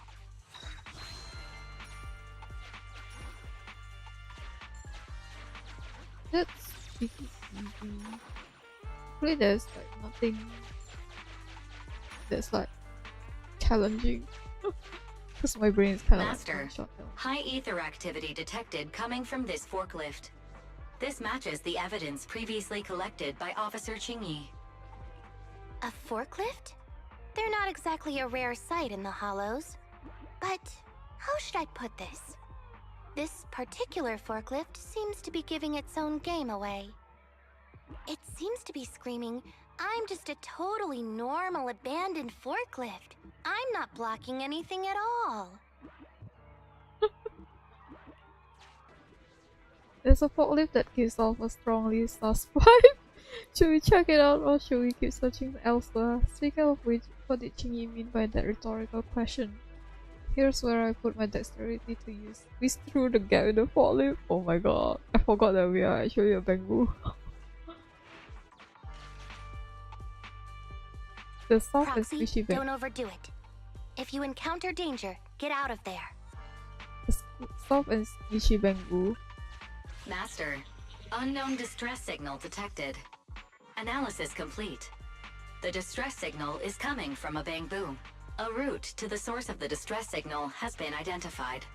A: That's pretty easy. Hopefully there's like nothing that's like challenging. Because my brain is kind of
F: Master,
A: like shut down.
F: high ether activity detected coming from this forklift. This matches the evidence previously collected by Officer Qingyi.
B: A forklift? They're not exactly a rare sight in the Hollows. But how should I put this? This particular forklift seems to be giving its own game away. It seems to be screaming, I'm just a totally normal abandoned forklift. I'm not blocking anything at all.
A: There's a forklift that gives off a strongly sus vibe. Should we check it out or should we keep searching elsewhere? Speaking of which, what did Qingyi mean by that rhetorical question? Here's where I put my dexterity to use. We through the gap in the forklift. Oh my god, I forgot that we are actually a Bangboo. The soft and
B: Proxy,
A: squishy
B: don't overdo it. If you encounter danger, get out of there.
A: The soft and squishy Bangboo.
F: Master, unknown distress signal detected. Analysis complete. The distress signal is coming from a Bangboo. A route to the source of the distress signal has been identified.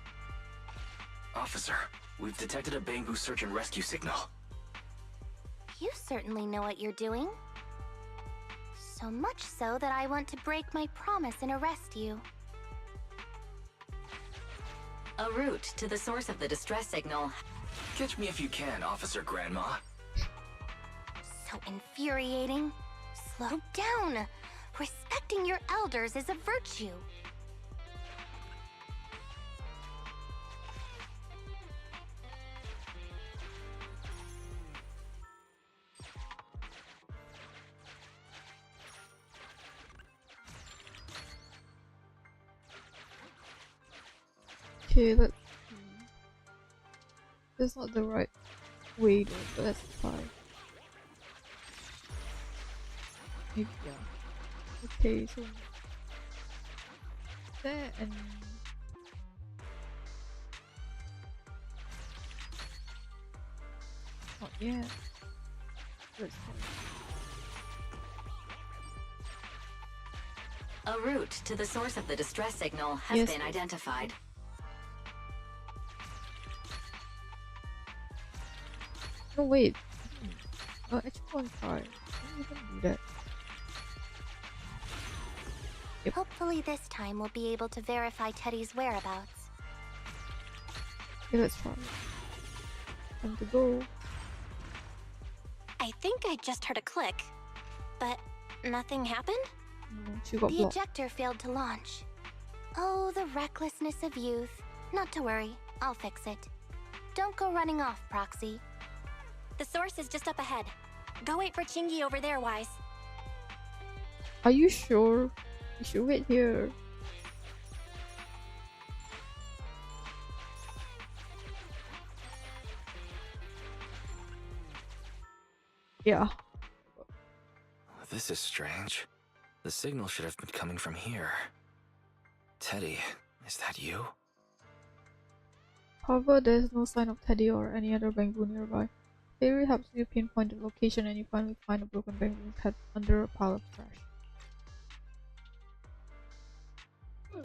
D: Officer, we've detected a Bangboo search and rescue signal.
B: You certainly know what you're doing. So much so that I want to break my promise and arrest you.
F: A route to the source of the distress signal.
D: Catch me if you can, Officer Grandma.
B: So infuriating. Slow down. Respecting your elders is a virtue.
A: Okay, let's see. That's not the right way though, but that's fine. Maybe, yeah. Okay, so there and not yet. Let's
F: A route to the source of the distress signal has been identified.
A: No wait. Actually one try. You can do that. Yep.
B: Hopefully this time we'll be able to verify Teddy's whereabouts.
A: Okay, let's try. Time to go.
E: I think I just heard a click. But nothing happened?
A: No, she got
B: The
A: blocked.
B: ejector failed to launch. Oh, the recklessness of youth. Not to worry, I'll fix it. Don't go running off, Proxy.
E: The source is just up ahead. Go wait for Chingy over there, Wise.
A: Are you sure? We should wait here. Yeah.
D: This is strange. The signal should have been coming from here. Teddy, is that you?
A: However, there is no sign of Teddy or any other Bangboo nearby. Theory helps you pinpoint the location and you finally find a broken Bangboo's head under a pile of trash.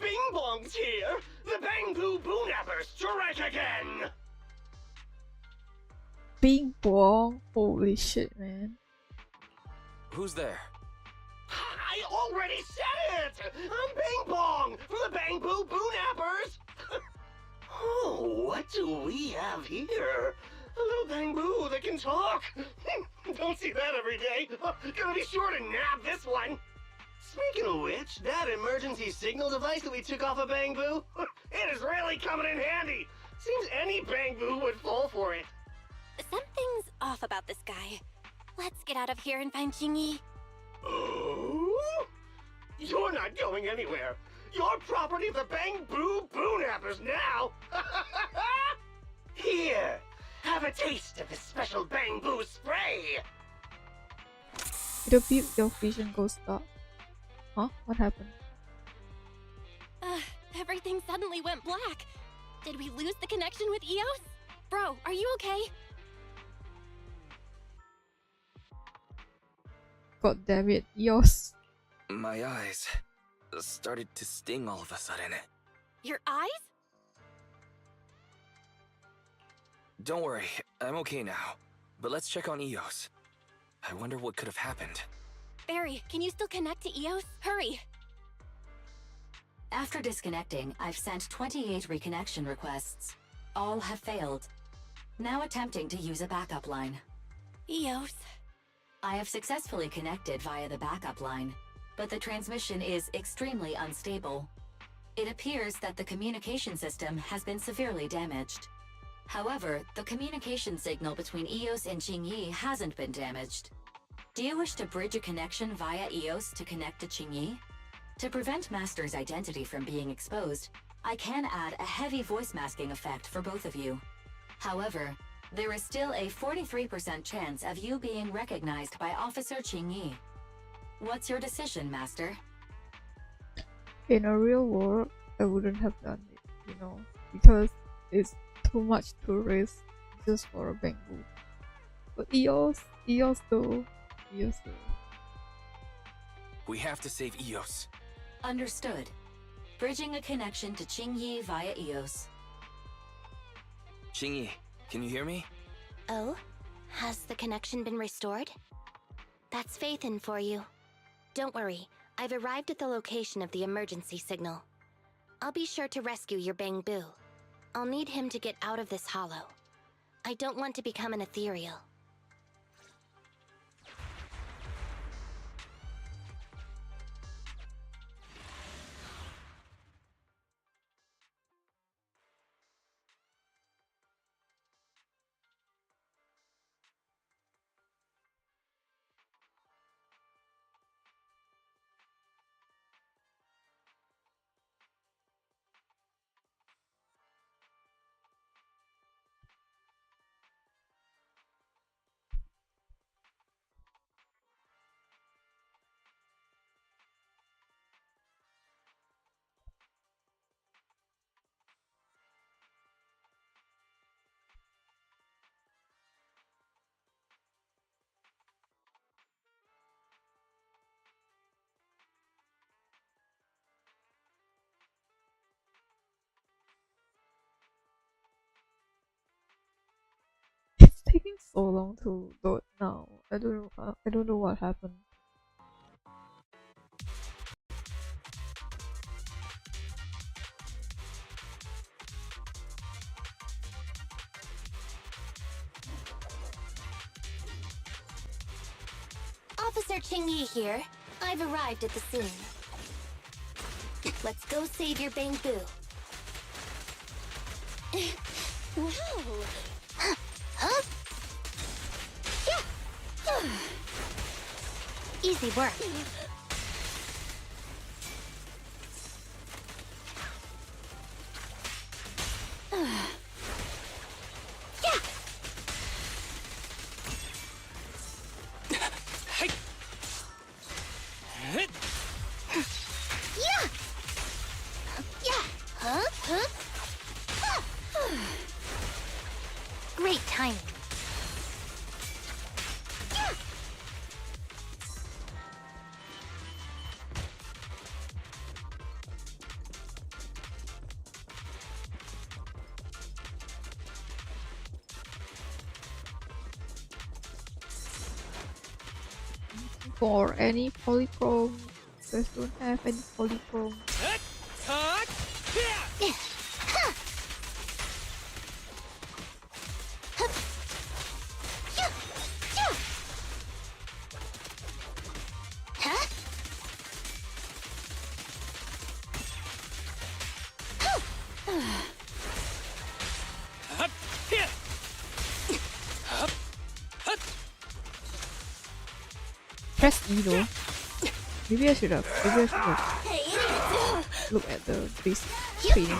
J: Bing Bong's here! The Bangboo Boonappers strike again!
A: Bing Bong! Holy shit, man.
D: Who's there?
J: I already said it! I'm Bing Bong from the Bangboo Boonappers! Oh, what do we have here? A little Bangboo that can talk! Don't see that every day! Gonna be sure to nab this one! Speaking of which, that emergency signal device that we took off of Bangboo, it is really coming in handy! Seems any Bangboo would fall for it.
E: Something's off about this guy. Let's get out of here and find Chingy.
J: Oh? You're not going anywhere. You're property of the Bangboo Boonappers now. Here, have a taste of this special Bangboo spray.
A: It appeared your vision goes dark. Huh? What happened?
E: Everything suddenly went black. Did we lose the connection with Eos? Bro, are you okay?
A: God damn it, Eos.
D: My eyes started to sting all of a sudden.
E: Your eyes?
D: Don't worry, I'm okay now. But let's check on Eos. I wonder what could have happened.
E: Barry, can you still connect to Eos? Hurry!
F: After disconnecting, I've sent 28 reconnection requests. All have failed. Now attempting to use a backup line.
E: Eos.
F: I have successfully connected via the backup line, but the transmission is extremely unstable. It appears that the communication system has been severely damaged. However, the communication signal between Eos and Qingyi hasn't been damaged. Do you wish to bridge a connection via Eos to connect to Qingyi? To prevent Master's identity from being exposed, I can add a heavy voice masking effect for both of you. However, there is still a 43% chance of you being recognized by Officer Qingyi. What's your decision, Master?
A: In a real world, I wouldn't have done it, you know, because it's too much to risk just for a Bangboo. But Eos though.
D: We have to save Eos.
F: Understood. Bridging a connection to Qingyi via Eos.
D: Qingyi, can you hear me?
B: Oh? Has the connection been restored? That's Faithin for you. Don't worry, I've arrived at the location of the emergency signal. I'll be sure to rescue your Bangboo. I'll need him to get out of this hollow. I don't want to become an ethereal.
A: It's taking so long to load now. I don't know what happened.
B: Officer Ching-Yi here. I've arrived at the scene. Let's go save your Bangboo. Wow! Huh? Yeah. Easy work. Yeah. Yeah. Yeah. Huh? Huh? Great timing.
A: For any polychrome, just don't have any polychrome. Press E though. Maybe I should have. Look at the basic training.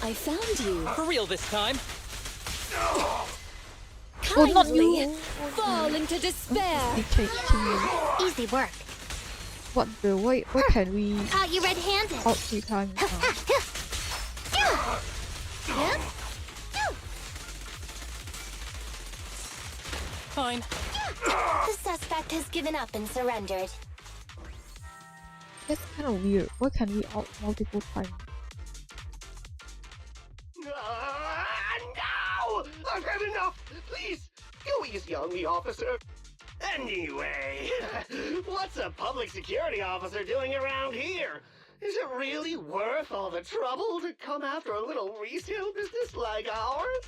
E: I found you.
I: For real this time.
A: Oh, not
E: Kindly
A: you!
E: fall into despair.
B: Easy work.
A: What the? Why can we
B: Caught you red-handed.
A: out 3 times now?
I: Fine.
B: The suspect has given up and surrendered.
A: That's kind of weird. Why can we out multiple times?
J: No! I've had enough! Please, go easy on me, officer. Anyway, what's a public security officer doing around here? Is it really worth all the trouble to come after a little resale business like ours?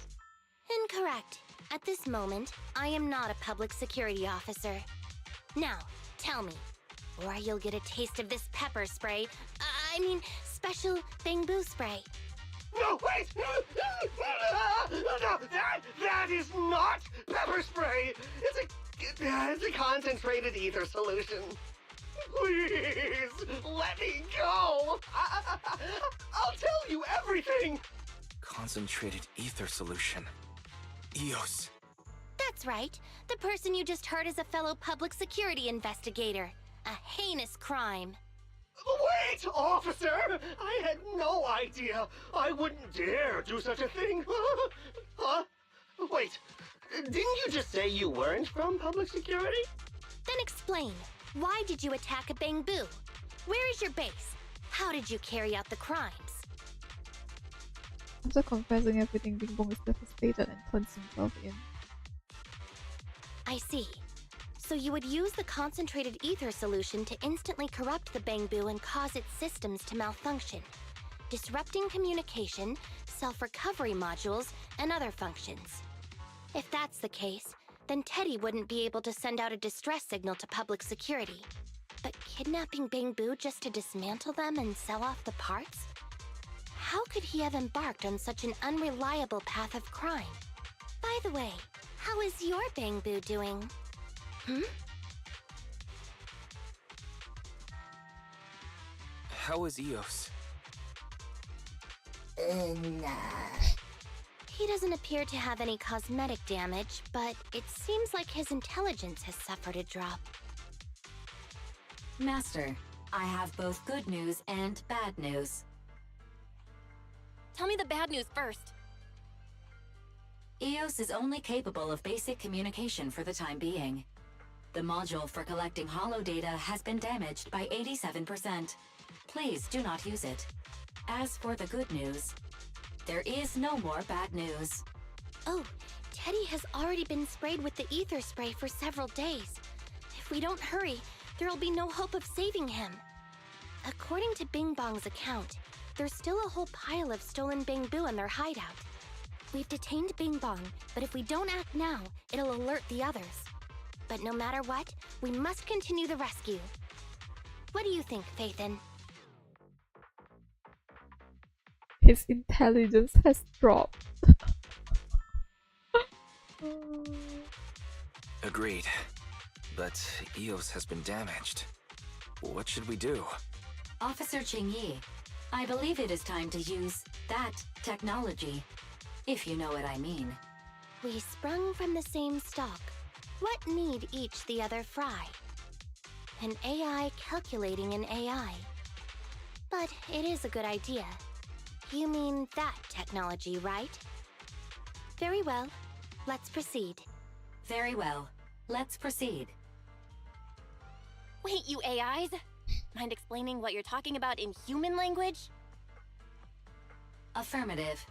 B: Incorrect. At this moment, I am not a public security officer. Now, tell me, or you'll get a taste of this pepper spray. I mean, special Bangboo spray.
J: No, wait! No, that is not pepper spray! It's a concentrated ether solution. Please, let me go! I'll tell you everything!
D: Concentrated ether solution. EOS.
B: That's right. The person you just heard is a fellow public security investigator. A heinous crime.
J: Wait, officer! I had no idea. I wouldn't dare do such a thing. Huh? Wait, didn't you just say you weren't from public security?
B: Then explain. Why did you attack a Bangboo? Where is your base? How did you carry out the crimes?
A: After confessing everything, Bing Bong is devastated and turns himself in.
B: I see. So you would use the concentrated ether solution to instantly corrupt the Bangboo and cause its systems to malfunction, disrupting communication, self-recovery modules, and other functions. If that's the case, then Teddy wouldn't be able to send out a distress signal to public security. But kidnapping Bangboo just to dismantle them and sell off the parts? How could he have embarked on such an unreliable path of crime? By the way, how is your Bangboo doing?
D: How is EOS?
B: He doesn't appear to have any cosmetic damage, but it seems like his intelligence has suffered a drop.
F: Master, I have both good news and bad news.
E: Tell me the bad news first.
F: EOS is only capable of basic communication for the time being. The module for collecting holo data has been damaged by 87%. Please do not use it. As for the good news, there is no more bad news.
B: Oh, Teddy has already been sprayed with the ether spray for several days. If we don't hurry, there'll be no hope of saving him. According to Bing Bong's account, there's still a whole pile of stolen Bangboo in their hideout. We've detained Bing Bong, but if we don't act now, it'll alert the others. But no matter what, we must continue the rescue. What do you think, Phaethon?
A: His intelligence has dropped.
D: Agreed. But EOS has been damaged. What should we do?
F: Officer Qingyi, I believe it is time to use that technology, if you know what I mean.
B: We sprung from the same stock. What need each the other fry? An AI calculating an AI. But it is a good idea. You mean that technology, right? Very well. Let's proceed.
F: Very well. Let's proceed.
E: Wait, you AIs? Mind explaining what you're talking about in human language?
F: Affirmative.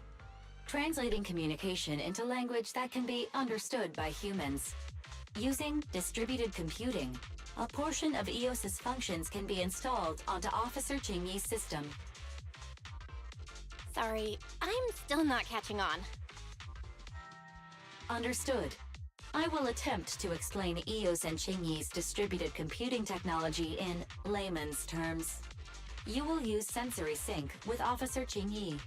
F: Translating communication into language that can be understood by humans. Using distributed computing, a portion of EOS's functions can be installed onto Officer Qingyi's system.
E: Sorry, I'm still not catching on.
F: Understood. I will attempt to explain EOS and Qingyi's distributed computing technology in layman's terms. You will use sensory sync with Officer Qingyi.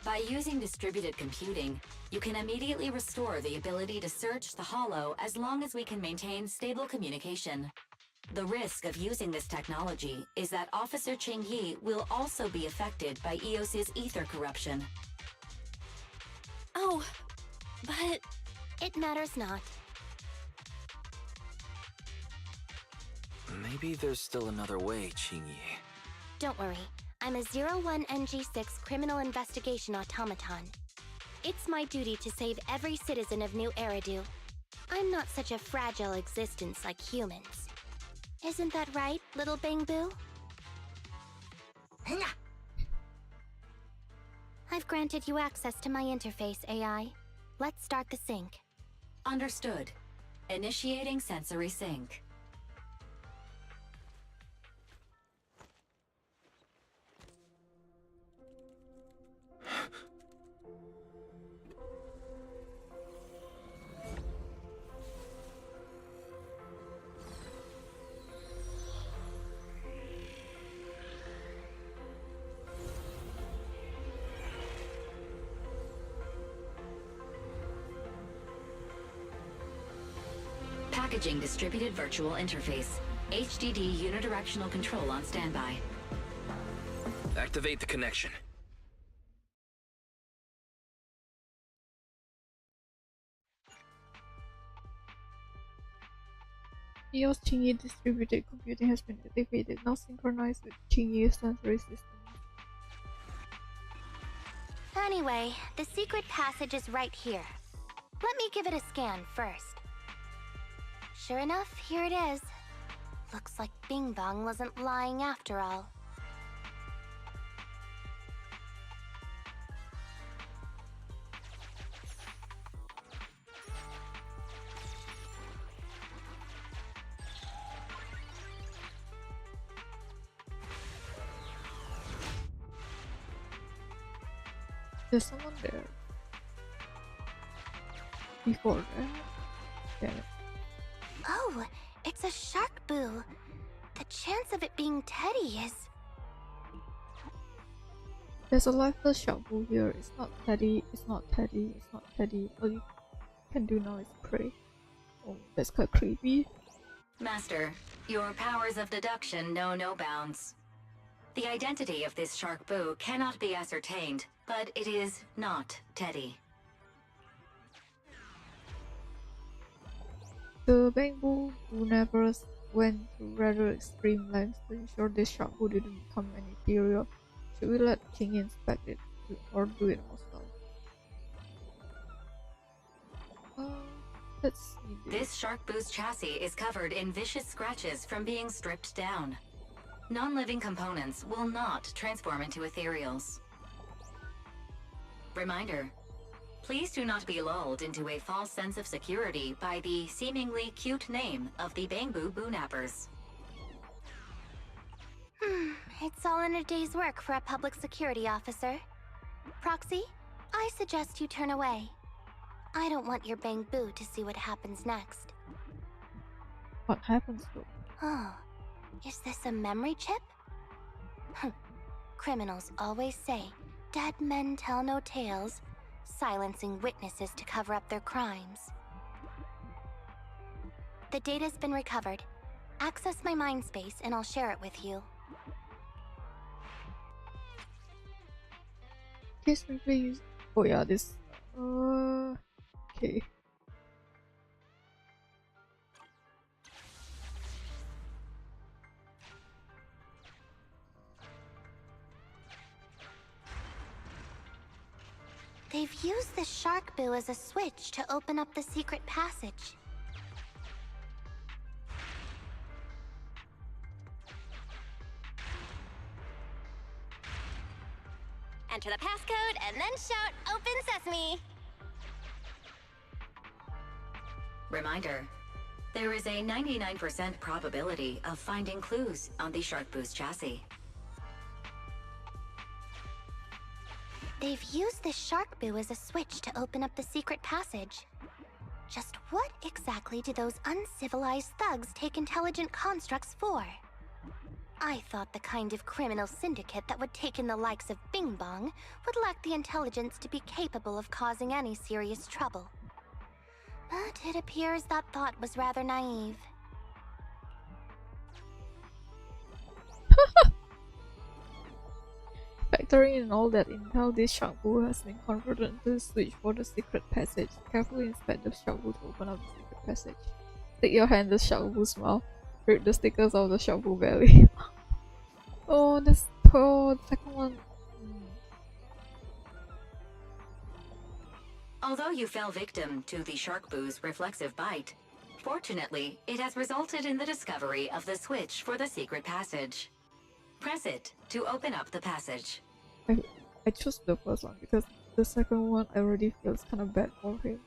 F: By using distributed computing, you can immediately restore the ability to search the hollow as long as we can maintain stable communication. The risk of using this technology is that Officer Qingyi will also be affected by EOS's ether corruption.
E: Oh, but...
B: It matters not.
D: Maybe there's still another way, Qingyi.
B: Don't worry. I'm a 01NG6 criminal investigation automaton. It's my duty to save every citizen of New Eridu. I'm not such a fragile existence like humans. Isn't that right, little Bangboo? I've granted you access to my interface, AI. Let's start the sync.
F: Understood. Initiating sensory sync. Packaging distributed virtual interface. HDD unidirectional control on standby.
D: Activate the connection.
A: EOS Qingyi distributed computing has been activated, now synchronized with Qingyi's sensory system.
B: Anyway, the secret passage is right here. Let me give it a scan first. Sure enough, here it is. Looks like Bing Bong wasn't lying after all.
A: There's someone there. Before that. Yeah.
B: Oh, it's a shark boo. The chance of it being Teddy is...
A: There's a lifeless shark boo here. It's not Teddy, it's not Teddy, it's not Teddy. All you can do now is pray. Oh, that's quite creepy.
F: Master, your powers of deduction know no bounds. The identity of this shark boo cannot be ascertained, but it is not Teddy.
A: The Bangboo who never went to rather extreme lengths to ensure this shark boo didn't become an ethereal. Should we let King inspect it or do it ourselves? Let's see.
F: This shark boo's chassis is covered in vicious scratches from being stripped down. Non-living components will not transform into ethereals. Reminder. Please do not be lulled into a false sense of security by the seemingly cute name of the Bangboo Boo-nappers.
B: It's all in a day's work for a public security officer. Proxy, I suggest you turn away. I don't want your Bangboo to see what happens next.
A: What happens though?
B: Oh, is this a memory chip? Criminals always say, dead men tell no tales, silencing witnesses to cover up their crimes. The data's been recovered. Access my mind space and I'll share it with you.
A: Case replay. Oh yeah, this. Okay.
B: They've used the shark boo as a switch to open up the secret passage.
E: Enter the passcode and then shout, "Open Sesame!"
F: Reminder, there is a 99% probability of finding clues on the Shark Boo's chassis.
B: They've used the shark boo as a switch to open up the secret passage. Just what exactly do those uncivilized thugs take intelligent constructs for? I thought the kind of criminal syndicate that would take in the likes of Bing Bong would lack the intelligence to be capable of causing any serious trouble. But it appears that thought was rather naive.
A: Factoring in all that intel, this shark boo has been converted into a switch for the secret passage. Carefully inspect the shark boo to open up the secret passage. Stick your hand in the shark boo's mouth. Read the stickers of the shark boo belly. Oh, that's the second one.
F: Although you fell victim to the Shark Boo's reflexive bite, fortunately, it has resulted in the discovery of the switch for the secret passage. Press it to open up the passage.
A: I chose the first one because the second one I already feels kind of bad for him.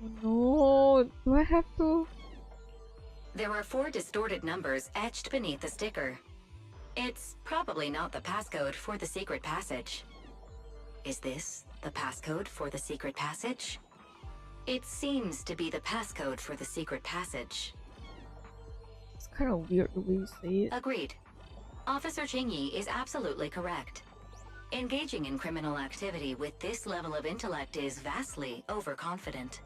A: Oh no, do I have to?
F: There are 4 distorted numbers etched beneath the sticker. It's probably not the passcode for the secret passage. Is this the passcode for the secret passage? It seems to be the passcode for the secret passage.
A: It's kind of weird the way you say it.
F: Agreed. Officer Chingy is absolutely correct. Engaging in criminal activity with this level of intellect is vastly overconfident.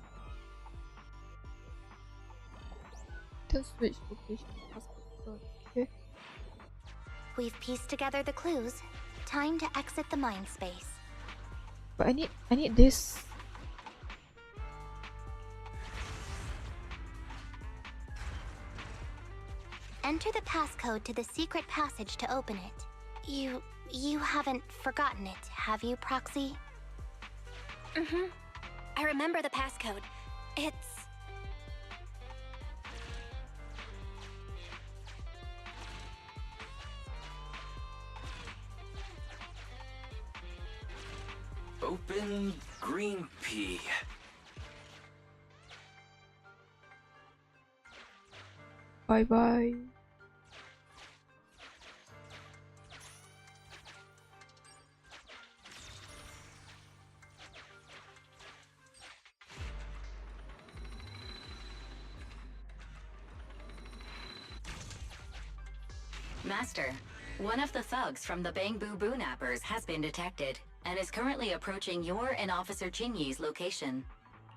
A: Can switch location passcode. Okay.
B: We've pieced together the clues. Time to exit the mind space.
A: But I need this.
B: Enter the passcode to the secret passage to open it. You haven't forgotten it, have you, Proxy?
E: Mm-hmm. I remember the passcode. It's...
D: Open green pea.
A: Bye bye.
F: Master, one of the thugs from the Bangboo Boonappers has been detected and is currently approaching your and Officer Chingy's location.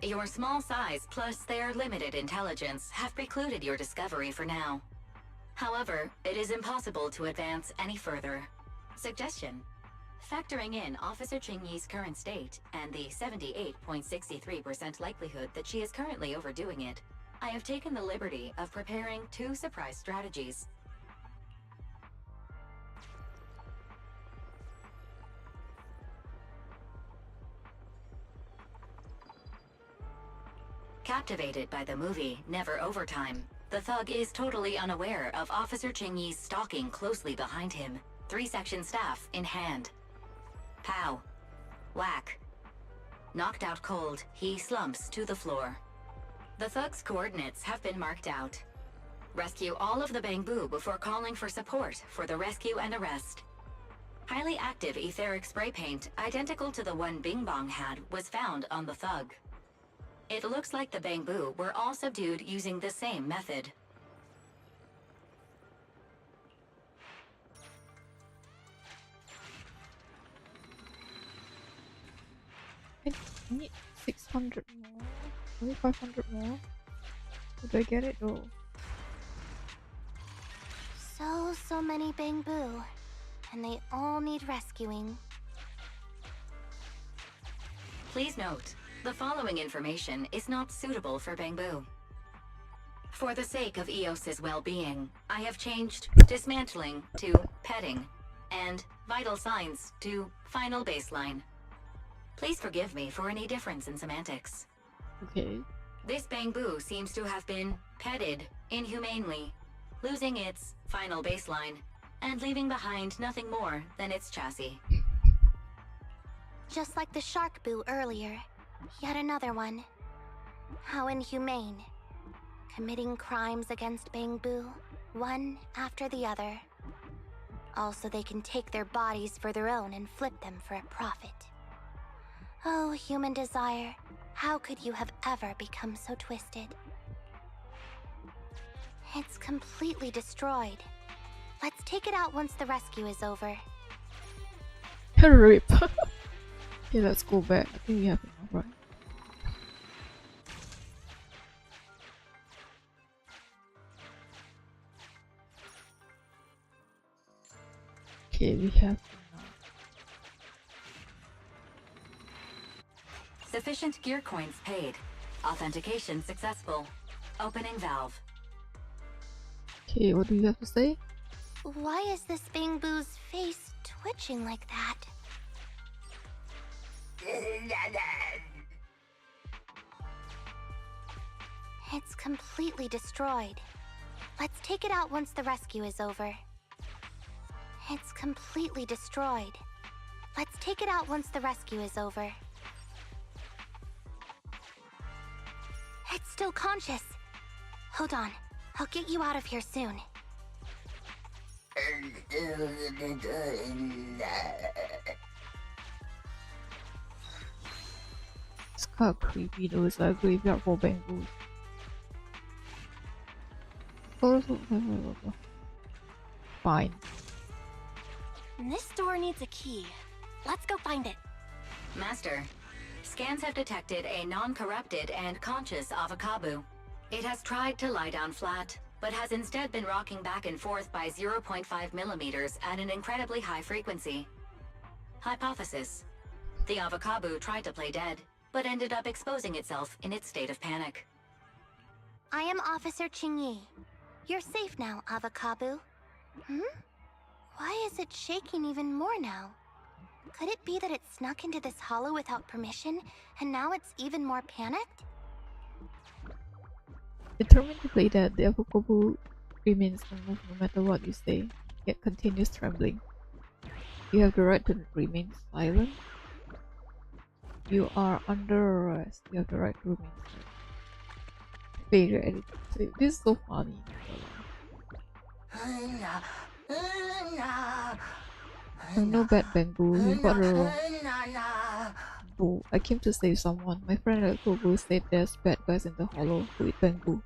F: Your small size plus their limited intelligence have precluded your discovery for now. However, it is impossible to advance any further. Suggestion: factoring in Officer Chingy's current state and the 78.63% likelihood that she is currently overdoing it, I have taken the liberty of preparing 2 surprise strategies. Captivated by the movie Never Overtime, the thug is totally unaware of Officer Chingy's stalking closely behind him, 3-section staff in hand. Pow. Whack. Knocked out cold, he slumps to the floor. The thug's coordinates have been marked out. Rescue all of the Bangboo before calling for support for the rescue and arrest. Highly active etheric spray paint, identical to the one Bing Bong had, was found on the thug. It looks like the Bangboo were all subdued using the same method.
A: I need 600 more. Only 500 more. Did I get it though?
B: So many Bangboo. And they all need rescuing.
F: Please note, the following information is not suitable for Bangboo. For the sake of Eos's well-being, I have changed dismantling to petting, and vital signs to final baseline. Please forgive me for any difference in semantics.
A: Okay.
F: This Bangboo seems to have been petted inhumanely, losing its final baseline, and leaving behind nothing more than its chassis.
B: Just like the shark boo earlier. Yet another one. How inhumane. Committing crimes against Bangboo, one after the other. Also, they can take their bodies for their own and flip them for a profit. Oh, human desire, how could you have ever become so twisted? It's completely destroyed. Let's take it out once the rescue is over.
A: Rip. Okay, let's go back. I think we have enough, right? Okay, we have enough.
F: Sufficient gear coins paid. Authentication successful. Opening valve.
A: Okay, what do you have to say?
B: Why is this Bangboo's face twitching like that? It's completely destroyed. Let's take it out once the rescue is over. It's completely destroyed. Let's take it out once the rescue is over. It's still conscious. Hold on. I'll get you out of here soon.
A: It's kind of creepy though, it's like a graveyard for Bangboo. Fine.
E: This door needs a key. Let's go find it.
F: Master, scans have detected a non-corrupted and conscious Avocabo. It has tried to lie down flat, but has instead been rocking back and forth by 0.5 millimeters at an incredibly high frequency. Hypothesis: the Avocabo tried to play dead, but ended up exposing itself in its state of panic.
B: I am Officer Qingyi. You're safe now, Avocabo. Why is it shaking even more now? Could it be that it snuck into this hollow without permission, and now it's even more panicked?
A: Determined to play dead, the Avocabo remains unmoved no matter what you say, yet continues trembling. You have the right to remain silent. You are under arrest. You have the right to remain silent. Failure edited. This is so funny. No bad Bangboo, you've got a Boo. I came to save someone. My friend Avocabo said there's bad guys in the hollow who eat Bangboo.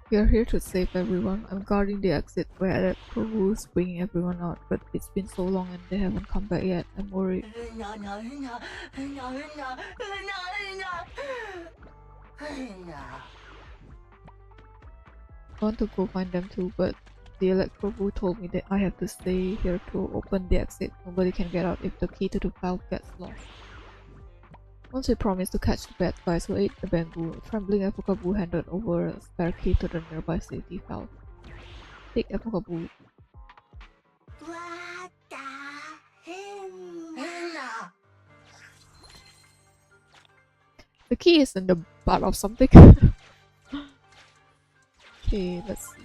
A: We are here to save everyone. I'm guarding the exit where Avocabo is bringing everyone out, but it's been so long and they haven't come back yet. I'm worried. I want to go find them too, but the Electroboo told me that I have to stay here to open the exit. Nobody can get out if the key to the valve gets lost. Once we promised to catch the bad guys who ate the Bangboo, a trembling Avocabo handed over a spare key to the nearby safety valve. Take Avocabo. The key is in the butt of something. Okay, let's see.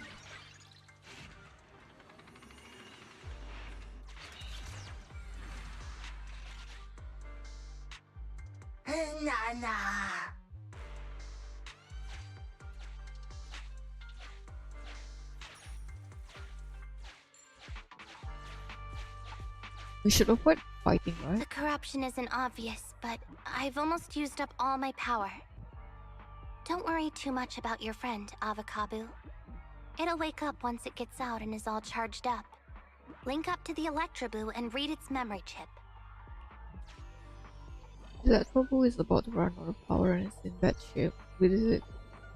A: We should avoid fighting,
B: The
A: right?
B: corruption isn't obvious, but I've almost used up all my power. Don't worry too much about your friend, Avakabu. It'll wake up once it gets out and is all charged up. Link up to the Electroboo and read its memory chip.
A: The Electroboo is about to run out of power and is in bad shape, with its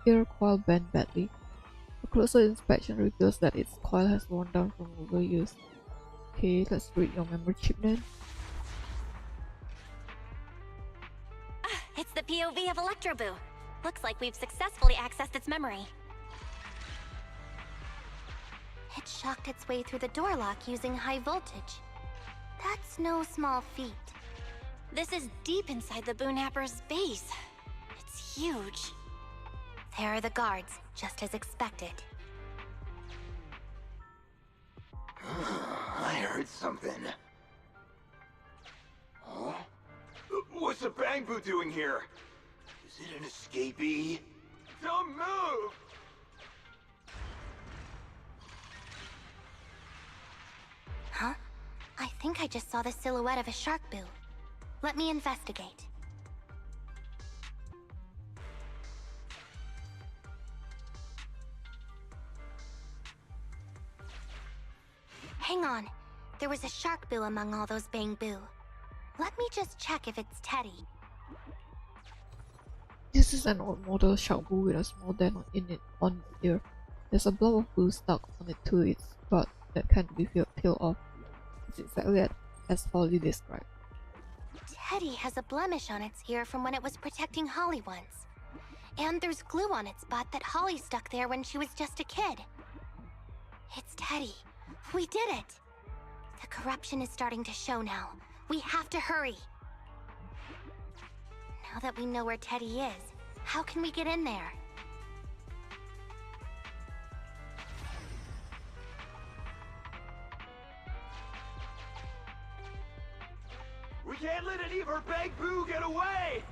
A: ear coil bent badly. A closer inspection reveals that its coil has worn down from overuse. Okay, let's read your memory chip then.
E: It's the POV of Electroboo. Looks like we've successfully accessed its memory.
B: It shocked its way through the door lock using high voltage. That's no small feat.
E: This is deep inside the Boonapper's base. It's huge.
B: There are the guards, just as expected.
J: I heard something. Huh? What's the Bangboo doing here? Is it an escapee? Don't move!
B: Huh? I think I just saw the silhouette of a shark boo. Let me investigate. Hang on. There was a shark boo among all those Bangboo. Let me just check if it's Teddy.
A: This is an old model shark boo with a small dent in it on its ear. There's a blob of glue stuck on it to its butt that can't be peeled off. It's exactly as Holly described.
B: Teddy has a blemish on its ear from when it was protecting Holly once. And there's glue on its butt that Holly stuck there when she was just a kid. It's Teddy. We did it! The corruption is starting to show now. We have to hurry. Now that we know where Teddy is, how can we get in there?
J: We can't let any of our Bangboo get away!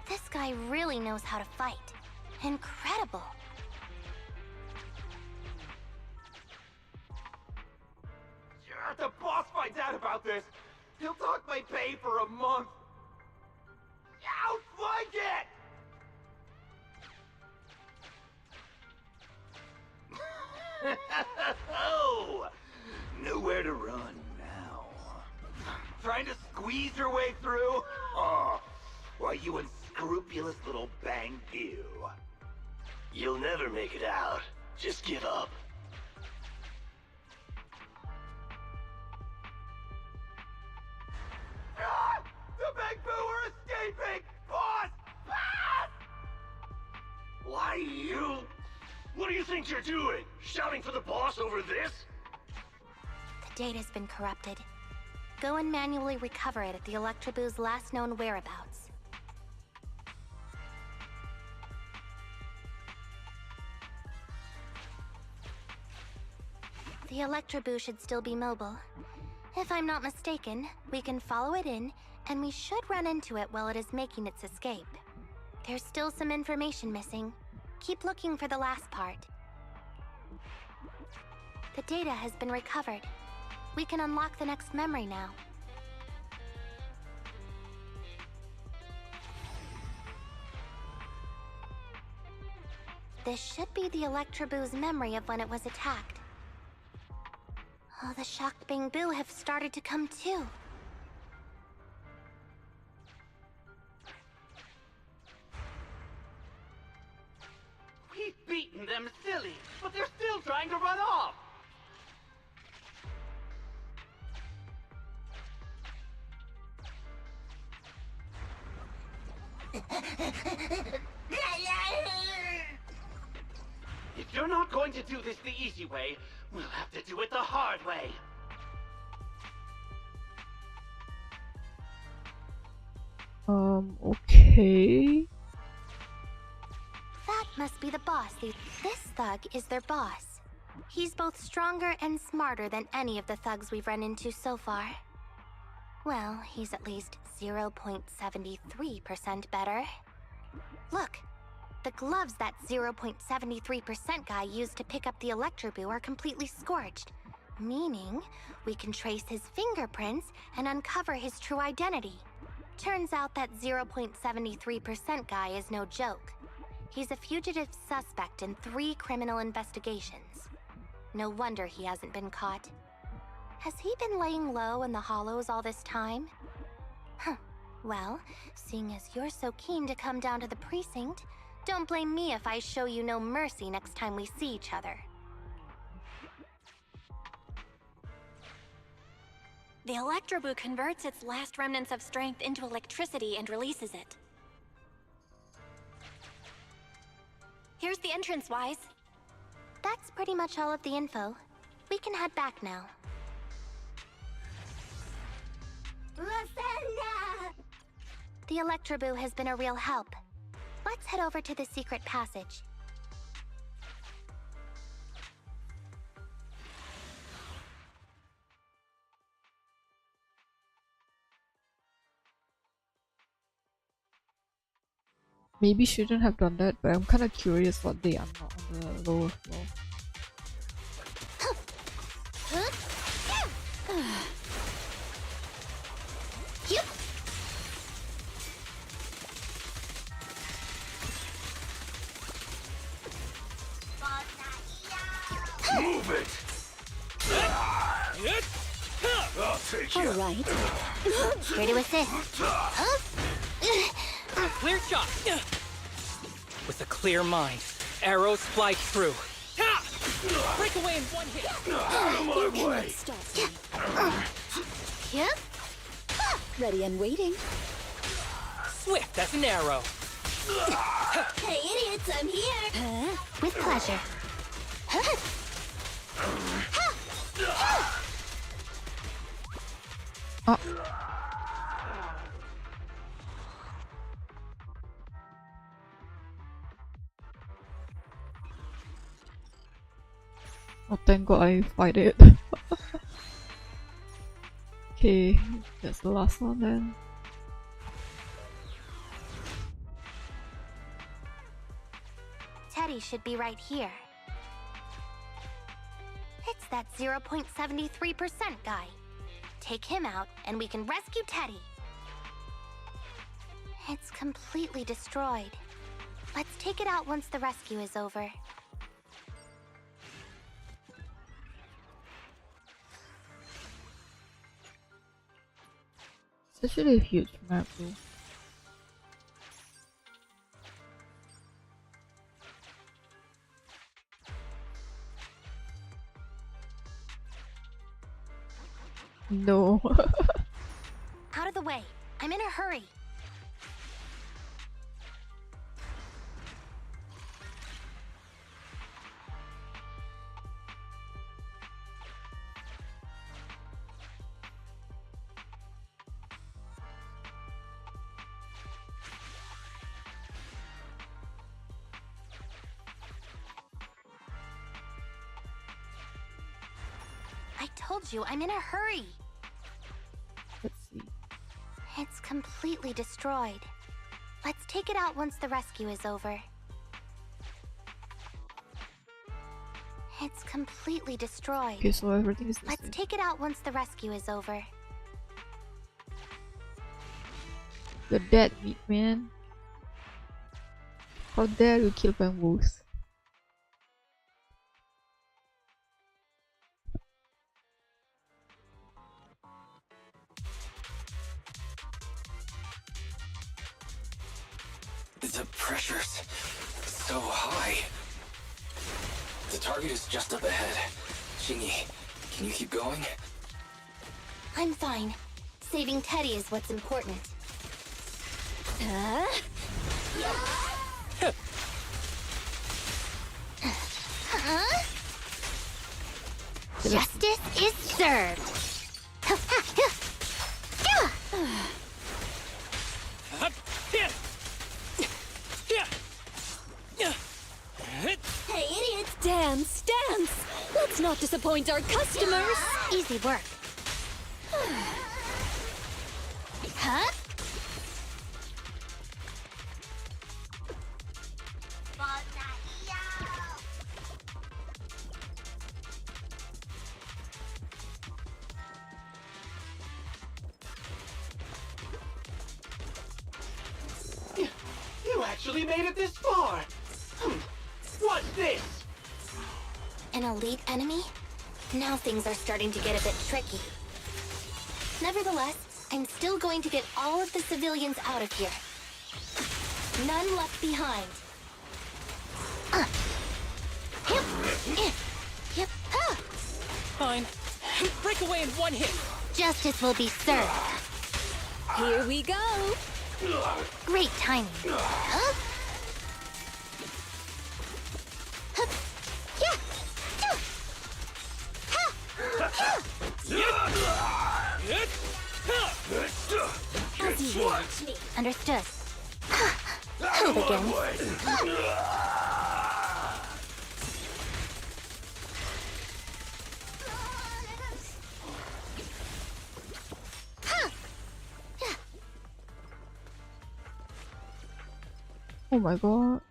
B: This guy really knows how to fight. Incredible.
J: If the boss finds out about this, he'll dock my pay for a month. Outflank it! Oh, nowhere to run now. Trying to squeeze your way through? Oh, why, you unscrupulous little Bangboo. You'll never make it out. Just give up. Ah! The Bangboo are escaping! Boss! Ah! Why, you... What do you think you're doing? Shouting for the boss over this?
B: The data's been corrupted. Go and manually recover it at the Electroboo's last known whereabouts. The Electroboo should still be mobile. If I'm not mistaken, we can follow it in, and we should run into it while it is making its escape. There's still some information missing. Keep looking for the last part. The data has been recovered. We can unlock the next memory now. This should be the Electroboo's memory of when it was attacked. Oh, the shocked Bangboo have started to come too.
J: We've beaten them silly, but they're still trying to run off! If you're not going to do this the easy way, we'll have to do it the hard way.
A: Okay.
B: That must be the boss. This thug is their boss. He's both stronger and smarter than any of the thugs we've run into so far. Well, he's at least 0.73% better. Look, the gloves that 0.73% guy used to pick up the Electroboo are completely scorched. Meaning, we can trace his fingerprints and uncover his true identity. Turns out that 0.73% guy is no joke. He's a fugitive suspect in 3 criminal investigations. No wonder he hasn't been caught. Has he been laying low in the hollows all this time? Huh. Well, seeing as you're so keen to come down to the precinct, don't blame me if I show you no mercy next time we see each other.
E: The Electroboo converts its last remnants of strength into electricity and releases it. Here's the entrance, Wise.
B: That's pretty much all of the info. We can head back now. The Electroboo has been a real help. Let's head over to the secret passage.
A: Maybe shouldn't have done that, but I'm kind of curious what they unlock on the lower floor.
J: Move it! I'll take you.
E: All right.
B: Here to assist.
I: Clear shot. With a clear mind, arrows fly through. Break away in one hit.
J: Out of my way!
B: Yep.
E: Ready and waiting.
I: Swift as an arrow.
G: Hey, idiots, I'm here!
B: With pleasure.
A: Oh. Oh, thank God I fight it. Okay, that's the last one then.
B: Teddy should be right here. It's that 0.73% guy. Take him out, and we can rescue Teddy. It's completely destroyed. Let's take it out once the rescue is over.
A: It's actually a huge map though. No.
B: Out of the way. I'm in a hurry. I told you, I'm in a hurry.
A: Let's see.
B: It's completely destroyed. Let's take it out once the rescue is over. It's completely destroyed.
A: Okay, so everything is the
B: Let's
A: same.
B: take it out once the rescue is over.
A: You're dead, meat man. How dare you kill Bangboos?
D: The pressure's so high. The target is just up ahead. Shingy, can you keep going?
B: I'm fine. Saving Teddy is what's important. Justice is served.
G: Hey, idiots!
E: Dance, dance! Let's not disappoint our customers!
B: Easy work. Huh?
J: actually made it this far! What's this?
B: An elite enemy? Now things are starting to get a bit tricky. Nevertheless, I'm still going to get all of the civilians out of here. None left behind. Yep.
I: Fine. Break away in one hit.
B: Justice will be served.
E: Here we go.
B: Great timing. Huh? Hup. Yeah. As you wish. Understood. Who begins?
A: Oh my god.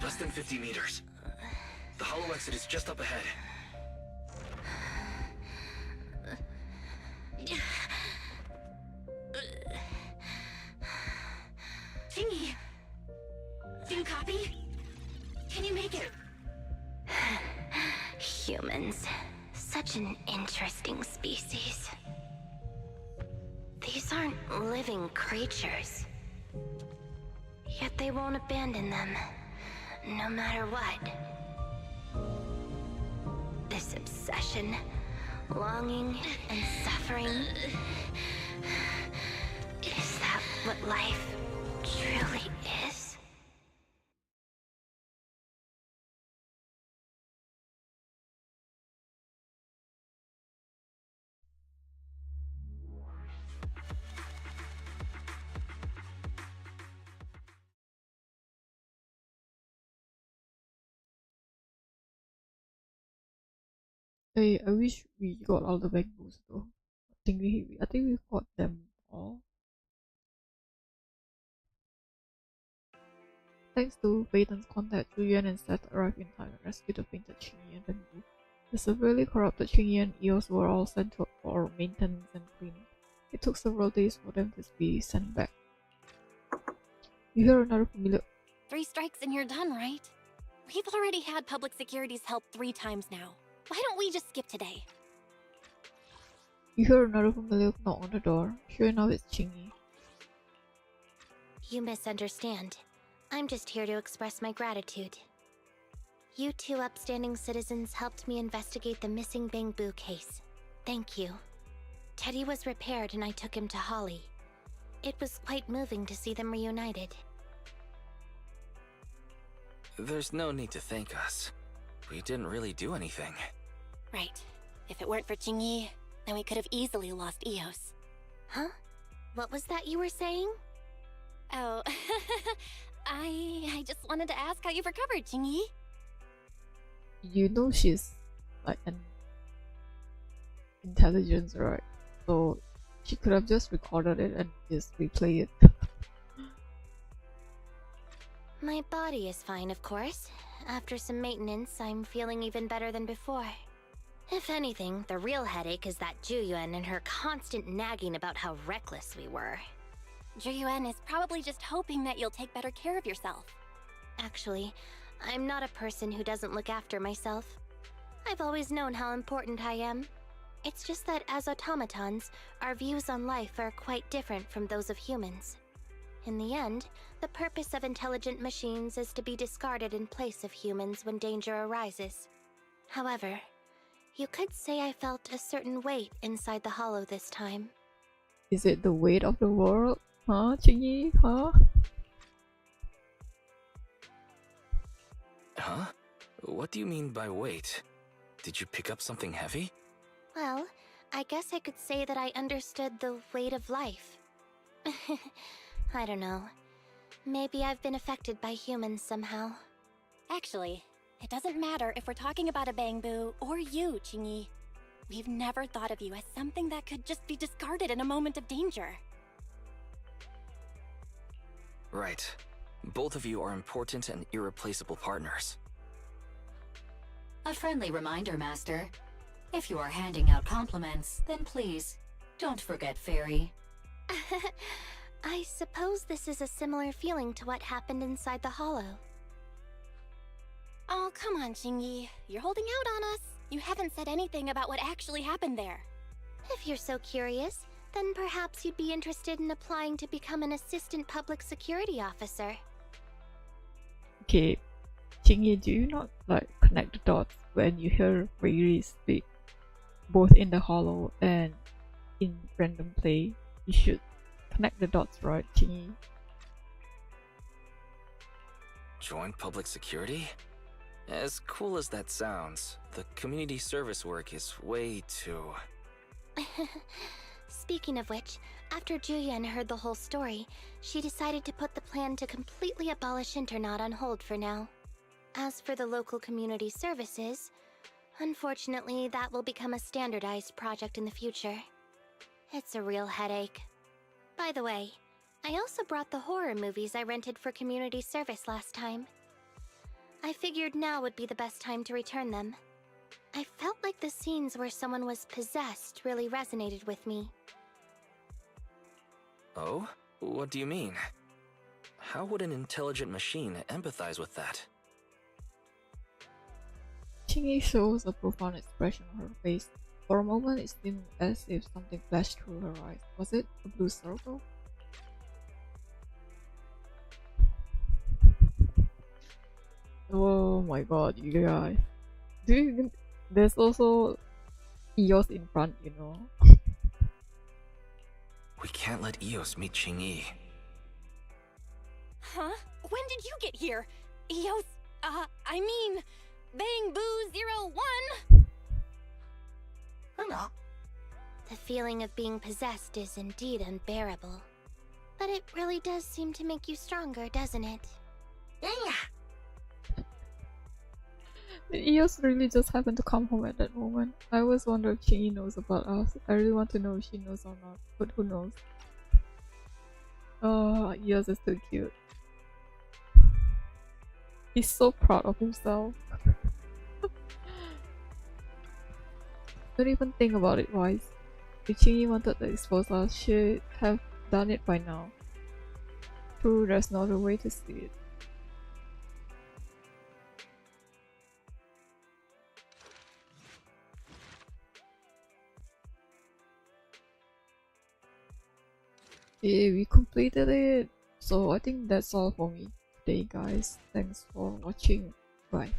D: Less than 50 meters. The hollow exit is just up ahead.
F: Chingy! Do you copy? Can you make it?
B: Humans. Such an interesting species. These aren't living creatures. Yet they won't abandon them, no matter what. This obsession, longing, and suffering. Is that what life truly is?
A: Hey, I wish we got all the Bangboos though. I think we got them all. Thanks to Peyton's contact, Julian and Seth arrived in time and rescued the fainted Chingy and Bangboo. The severely corrupted Chingy and Eos were all sent for maintenance and cleaning. It took several days for them to be sent back. You hear another familiar...
E: 3 strikes and you're done, right? We've already had public security's help 3 times now. Why don't we just skip today?
A: You hear another familiar knock on the door. Sure enough, it's Chingy.
B: You misunderstand. I'm just here to express my gratitude. You 2 upstanding citizens helped me investigate the missing Bangboo case. Thank you. Teddy was repaired and I took him to Holly. It was quite moving to see them reunited.
D: There's no need to thank us. We didn't really do anything.
E: Right. If it weren't for Chingy, then we could have easily lost Eos.
B: Huh? What was that you were saying?
E: Oh, I just wanted to ask how you've recovered, Chingy.
A: You know she's like an intelligence, right? So she could have just recorded it and just replay it.
B: My body is fine, of course. After some maintenance, I'm feeling even better than before. If anything, the real headache is that Juyuan and her constant nagging about how reckless we were.
E: Juyuan is probably just hoping that you'll take better care of yourself.
B: Actually, I'm not a person who doesn't look after myself. I've always known how important I am. It's just that as automatons, our views on life are quite different from those of humans. In the end, the purpose of intelligent machines is to be discarded in place of humans when danger arises. However, you could say I felt a certain weight inside the hollow this time.
A: Is it the weight of the world? Huh, Chingy? Huh?
D: Huh? What do you mean by weight? Did you pick up something heavy?
B: Well, I guess I could say that I understood the weight of life. I don't know. Maybe I've been affected by humans somehow.
E: Actually, it doesn't matter if we're talking about a Bangboo or you, Chingy. We've never thought of you as something that could just be discarded in a moment of danger.
D: Right. Both of you are important and irreplaceable partners.
F: A friendly reminder, Master. If you are handing out compliments, then please, don't forget Fairy.
B: I suppose this is a similar feeling to what happened inside the hollow.
E: Oh, come on, Jingyi. You're holding out on us. You haven't said anything about what actually happened there.
B: If you're so curious, then perhaps you'd be interested in applying to become an assistant public security officer.
A: Okay, Chingy, do you not like connect the dots when you hear Riri speak, both in the hollow and in random play? You should connect the dots, right, Chingy?
D: Join public security? As cool as that sounds, the community service work is way too...
B: Speaking of which, after Juyen heard the whole story, she decided to put the plan to completely abolish Internat on hold for now. As for the local community services, unfortunately that will become a standardized project in the future. It's a real headache. By the way, I also brought the horror movies I rented for community service last time. I figured now would be the best time to return them. I felt like the scenes where someone was possessed really resonated with me.
D: Oh? What do you mean? How would an intelligent machine empathize with that?
A: Chingy shows a profound expression on her face. For a moment it seemed as if something flashed through her eyes. Was it a blue circle? Oh my god, you guys. Do you think there's also EOS in front, you know?
D: We can't let Eos meet Qingyi.
E: Huh? When did you get here? Eos, I mean, Bangboo 01?
J: Hello.
B: The feeling of being possessed is indeed unbearable. But it really does seem to make you stronger, doesn't it?
J: Yeah.
A: Did EOS really just happened to come home at that moment? I always wonder if Chingy knows about us. I really want to know if she knows or not, but who knows? Oh, EOS is so cute. He's so proud of himself. Don't even think about it, Wise. If Chingy wanted to expose us, she'd have done it by now. True, there's no other way to see it. Yeah, we completed it. So I think that's all for me today, guys. Thanks for watching. Bye.